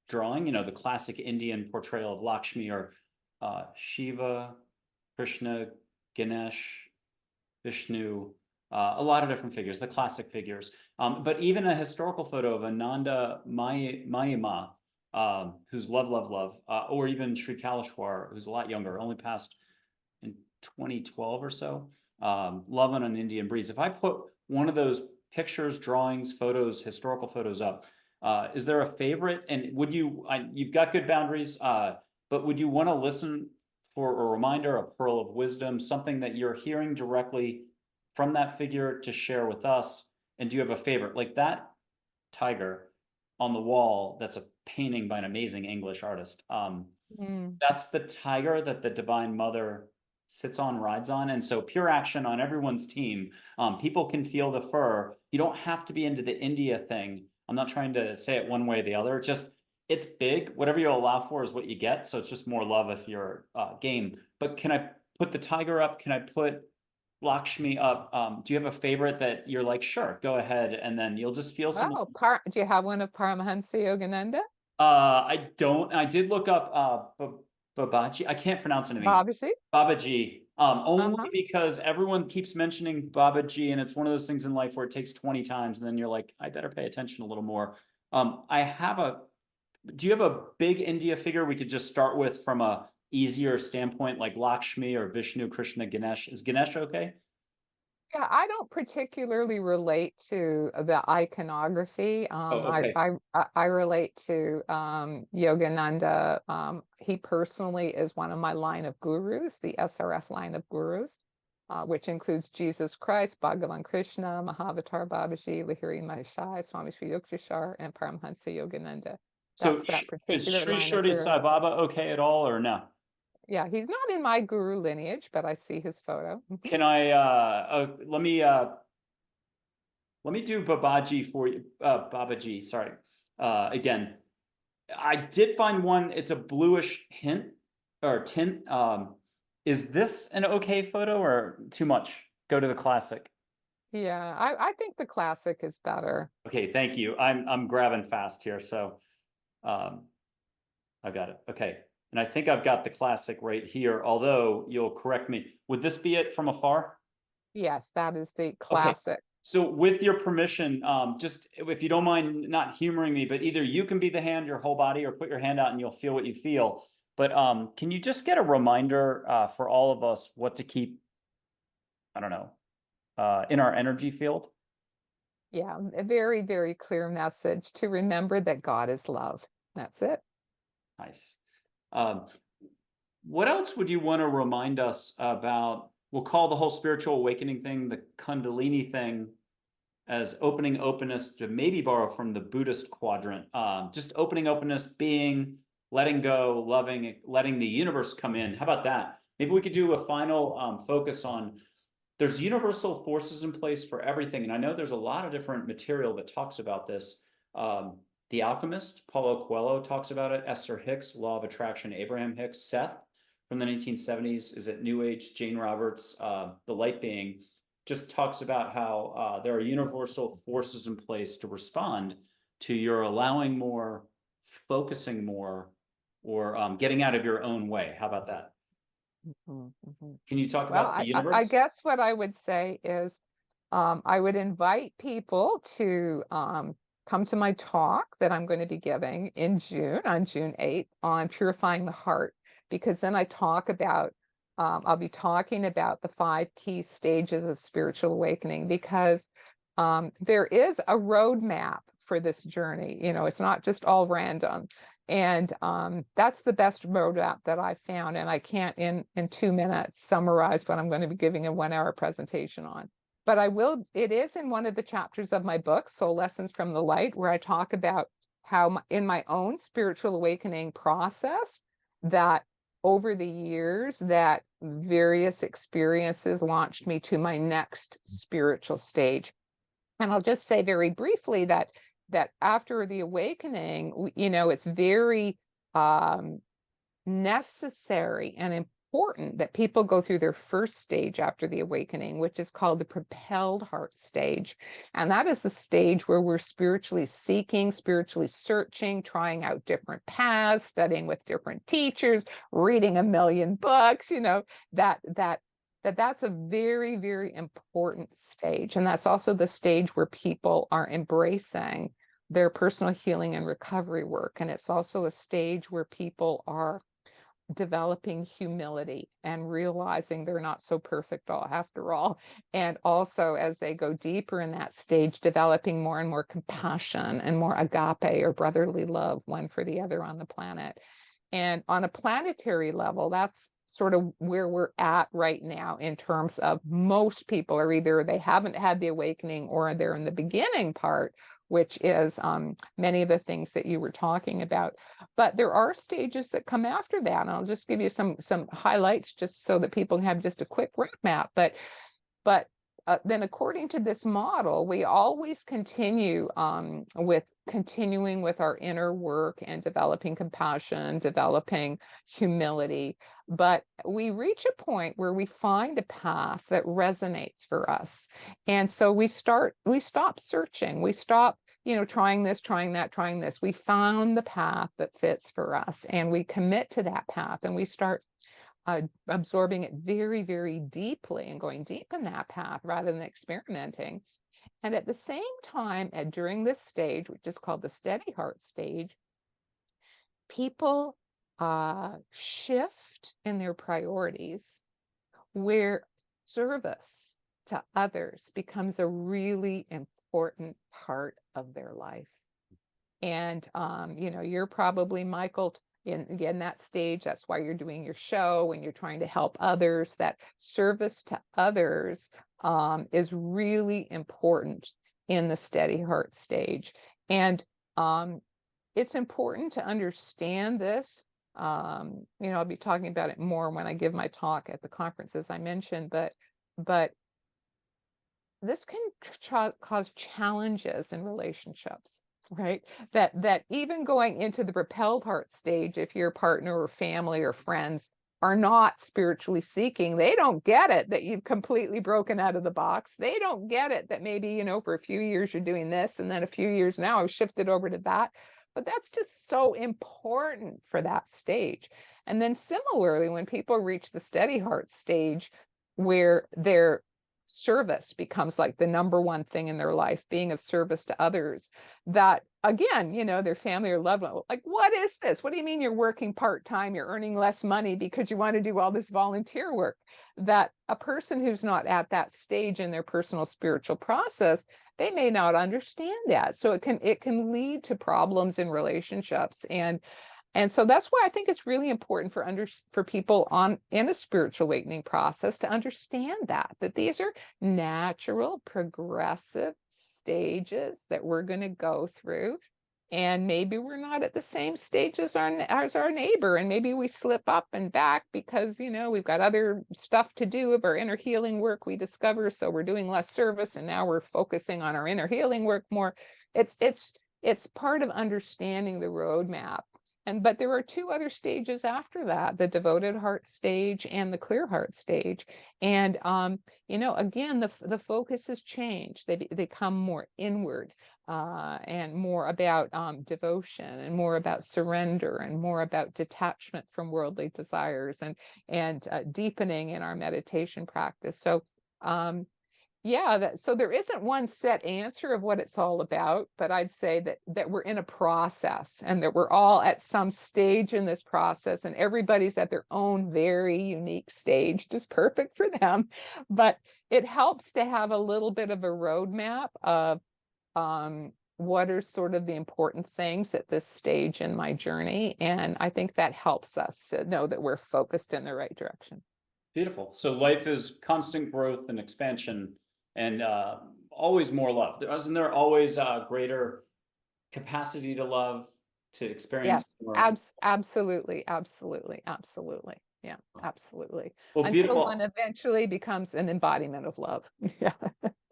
drawing, you know, the classic Indian portrayal of Lakshmi, or Shiva, Krishna, Ganesh, Vishnu, a lot of different figures, the classic figures. But even a historical photo of Ananda Mayima, who's love, love, love, or even Sri Kaleshwar, who's a lot younger, only passed in 2012 or so, love on an Indian breeze. If I put one of those pictures, drawings, photos, historical photos up, is there a favorite? And would you, you've got good boundaries, but would you want to listen for a reminder, a pearl of wisdom, something that you're hearing directly from that figure to share with us? And do you have a favorite? Like that tiger on the wall, that's a painting by an amazing English artist. That's the tiger that the Divine Mother sits on, rides on. And so pure action on everyone's team. People can feel the fur. You don't have to be into the India thing. I'm not trying to say it one way or the other. Just, it's big. Whatever you allow for is what you get. So it's just more love if you're game. But can I put the tiger up? Can I put Lakshmi up, do you have a favorite that you're like, sure, go ahead, and then you'll just feel some. Oh, do you have one of Paramahansa Yogananda? I don't. I did look up Babaji. I can't pronounce anything. Babaji? Babaji. Only Uh-huh. because everyone keeps mentioning Babaji, and it's one of those things in life where it takes 20 times, and then you're like, I better pay attention a little more. I have a. Do you have a big India figure we could just start with from a easier standpoint, like Lakshmi or Vishnu, Krishna, Ganesh? Is Ganesh okay? Yeah, I don't particularly relate to the iconography. Oh, okay. I relate to Yogananda. He personally is one of my line of gurus, the SRF line of gurus, which includes Jesus Christ, Bhagavan Krishna, Mahavatar Babaji, Lahiri Mahashai, Swami Sri Yukteswar, and Paramahansa Yogananda. So That's that is particular Sri line of Shirdi guru. Sai Baba okay at all, or no? Yeah, he's not in my guru lineage, but I see his photo. Mhm. Can I let me do Babaji for you. Babaji, sorry. Again, I did find one. It's a bluish hint or tint. Is this an okay photo or too much? Go to the classic. Yeah, I think the classic is better. Okay, thank you. I'm grabbing fast here, so um, I got it. Okay, and I think I've got the classic right here. Although you'll correct me, would this be it from afar? Yes, that is the Okay. classic. So with your permission, just if you don't mind not humoring me, but either you can be the hand, your whole body, or put your hand out and you'll feel what you feel. But can you just get a reminder for all of us what to keep, I don't know, in our energy field? Yeah, a very, very clear message to remember that God is love. That's it. Nice. Um, what else would you want to remind us about? We'll call the whole spiritual awakening thing, the Kundalini thing, as opening openness, to maybe borrow from the Buddhist quadrant. Just opening openness, being, letting go, loving, letting the universe come in. How about that? Maybe we could do a final focus on there's universal forces in place for everything. And I know there's a lot of different material that talks about this. The Alchemist, Paulo Coelho talks about it. Esther Hicks, Law of Attraction, Abraham Hicks, Seth from the 1970s is it New Age, Jane Roberts, The Light Being, just talks about how there are universal forces in place to respond to your allowing more, focusing more, or getting out of your own way. How about that? Mhm, mhm. Can you talk Well, about the I universe? guess what I would say is I would invite people to come to my talk that I'm going to be giving in June, on June 8th, on purifying the heart, because then I talk about, I'll be talking about the 5 key stages of spiritual awakening, because there is a roadmap for this journey. You know, it's not just all random. And that's the best roadmap that I found. And I can't in 2 minutes summarize what I'm going to be giving a 1 hour presentation on. But I will, it is in one of the chapters of my book, Soul Lessons from the Light, where I talk about how in my own spiritual awakening process, that over the years, that various experiences launched me to my next spiritual stage. And I'll just say very briefly that after the awakening, you know, it's very um, necessary and important that people go through their first stage after the awakening, which is called the propelled heart stage. And that is the stage where we're spiritually seeking, spiritually searching, trying out different paths, studying with different teachers, reading a million books, you know, that's a very, very important stage. And that's also the stage where people are embracing their personal healing and recovery work. And it's also a stage where people are developing humility and realizing they're not so perfect after all. And also, as they go deeper in that stage, developing more and more compassion and more agape or brotherly love one for the other on the planet. And on a planetary level, that's sort of where we're at right now, in terms of most people are either they haven't had the awakening or they're in the beginning part, which is many of the things that you were talking about. But there are stages that come after that. And I'll just give you some highlights just so that people have just a quick roadmap. But then according to this model, we always continue with continuing with our inner work and developing compassion, developing humility. But we reach a point where we find a path that resonates for us. And so we stop searching. We stop, trying this, trying that, trying this. We found the path that fits for us, and we commit to that path, and we start absorbing it very, very deeply and going deep in that path rather than experimenting. And at the same time, during this stage, which is called the steady heart stage, people shift in their priorities, where service to others becomes a really important part of their life. And you're probably, Michael, in that stage. That's why you're doing your show, when you're trying to help others. That service to others is really important in the steady heart stage. And it's important to understand this. I'll be talking about it more when I give my talk at the conference, as I mentioned, but this can cause challenges in relationships, right? That even going into the repelled heart stage, if your partner or family or friends are not spiritually seeking, they don't get it that you've completely broken out of the box. They don't get it that maybe, for a few years you're doing this, and then a few years now I've shifted over to that. But that's just so important for that stage. And then similarly, when people reach the steady heart stage, where their service becomes like the number one thing in their life, being of service to others, that again, their family or loved one, like, what is this? What do you mean you're working part-time? You're earning less money because you want to do all this volunteer work? That a person who's not at that stage in their personal spiritual process, they may not understand that. So it can lead to problems in relationships. And so that's why I think it's really important for people in a spiritual awakening process to understand that these are natural, progressive stages that we're going to go through. And maybe we're not at the same stage as our neighbor, and maybe we slip up and back because we've got other stuff to do of our inner healing work, we discover. So we're doing less service, and now we're focusing on our inner healing work more. It's part of understanding the roadmap. But there are two other stages after that: the devoted heart stage and the clear heart stage. And again, the focus has changed. They come more inward, and more about devotion, and more about surrender, and more about detachment from worldly desires, and deepening in our meditation practice. So so there isn't one set answer of what it's all about, but I'd say that we're in a process, and that we're all at some stage in this process, and everybody's at their own very unique stage, just perfect for them. But it helps to have a little bit of a roadmap of what are sort of the important things at this stage in my journey. And I think that helps us to know that we're focused in the right direction. Beautiful. So life is constant growth and expansion, and always more love. Isn't there always greater capacity to love, to experience Yes, more? absolutely. Yeah, absolutely. Well, Until beautiful. one eventually becomes an embodiment of love. Yeah.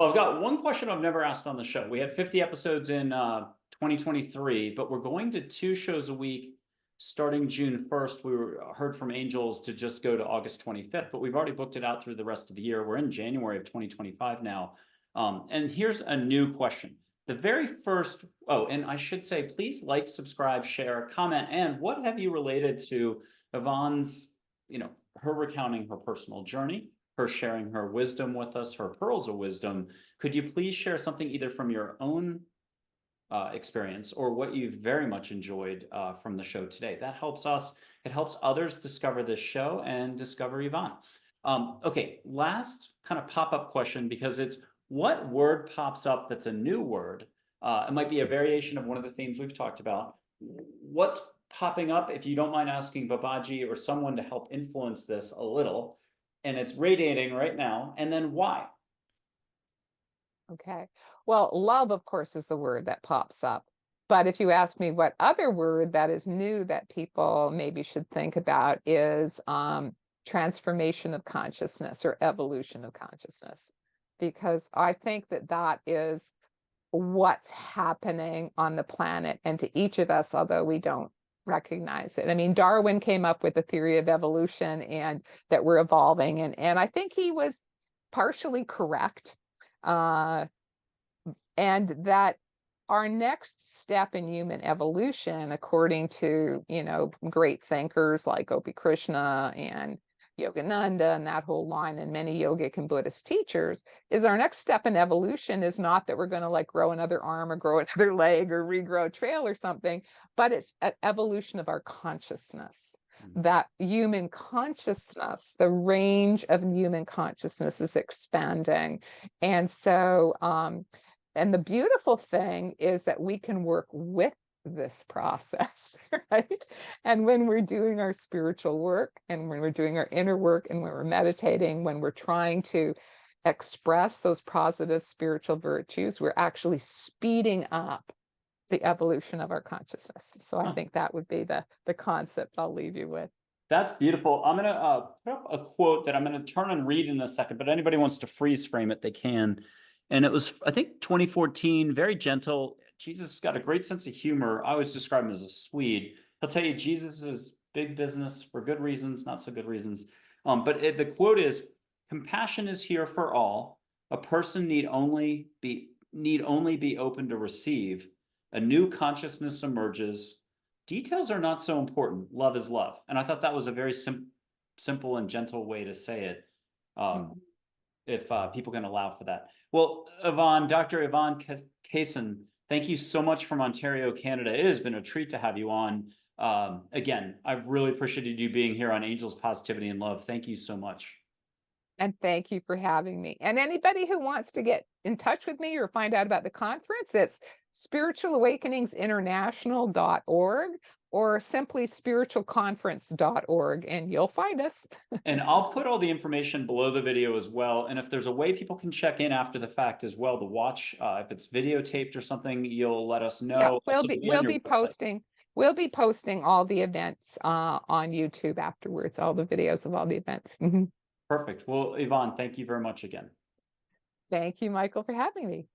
Well, I've got one question I've never asked on the show. We had 50 episodes in 2023, but we're going to 2 shows a week starting June 1st. We heard from angels to just go to August 25th, but we've already booked it out through the rest of the year. We're in January of 2025 now. And here's a new question. The very first, and I should say, please like, subscribe, share, comment, and what have you related to Yvonne's, her recounting her personal journey, her sharing her wisdom with us, her pearls of wisdom. Could you please share something either from your own experience or what you've very much enjoyed from the show today? That helps us. It helps others discover this show and discover Yvonne. Okay, last kind of pop-up question, because it's what word pops up that's a new word? It might be a variation of one of the themes we've talked about. What's popping up, if you don't mind asking Babaji or someone to help influence this a little? And it's radiating right now. And then why? Okay. Well, love, of course, is the word that pops up. But if you ask me what other word that is new that people maybe should think about, is transformation of consciousness or evolution of consciousness. because I think that that is what's happening on the planet and to each of us, although we don't recognize it. I mean, Darwin came up with the theory of evolution and that we're evolving, and I think he was partially correct. And that our next step in human evolution, according to, great thinkers like Gopi Krishna and Yogananda and that whole line, and many yogic and Buddhist teachers, is our next step in evolution is not that we're going to like grow another arm or grow another leg or regrow a trail or something, but it's an evolution of our consciousness. That human consciousness, the range of human consciousness is expanding. And so, and the beautiful thing is that we can work with this process, right? And when we're doing our spiritual work and when we're doing our inner work and when we're meditating, when we're trying to express those positive spiritual virtues, we're actually speeding up the evolution of our consciousness. So I think that would be the concept I'll leave you with. That's beautiful. I'm going to put up a quote that I'm going to turn and read in a second, but anybody wants to freeze frame it, they can. And it was, I think, 2014, very gentle. Jesus has got a great sense of humor. I always describe him as a Swede. He'll tell you Jesus is big business for good reasons, not so good reasons. But the quote is, "Compassion is here for all. A person need only be open to receive. A new consciousness emerges. Details are not so important. Love is love." And I thought that was a very simple and gentle way to say it. If people can allow for that. Well, Dr. Yvonne Kason, thank you so much from Ontario, Canada. It has been a treat to have you on. Again, I've really appreciated you being here on Angels, Positivity, and Love. Thank you so much. And thank you for having me. And anybody who wants to get in touch with me or find out about the conference, it's spiritualawakeningsinternational.org or simply spiritualconference.org, and you'll find us. And I'll put all the information below the video as well. And if there's a way people can check in after the fact as well to watch, if it's videotaped or something, you'll let us know. Yeah, we'll be posting all the events on YouTube afterwards, all the videos of all the events. Perfect. Well, Yvonne, thank you very much again. Thank you, Michael, for having me.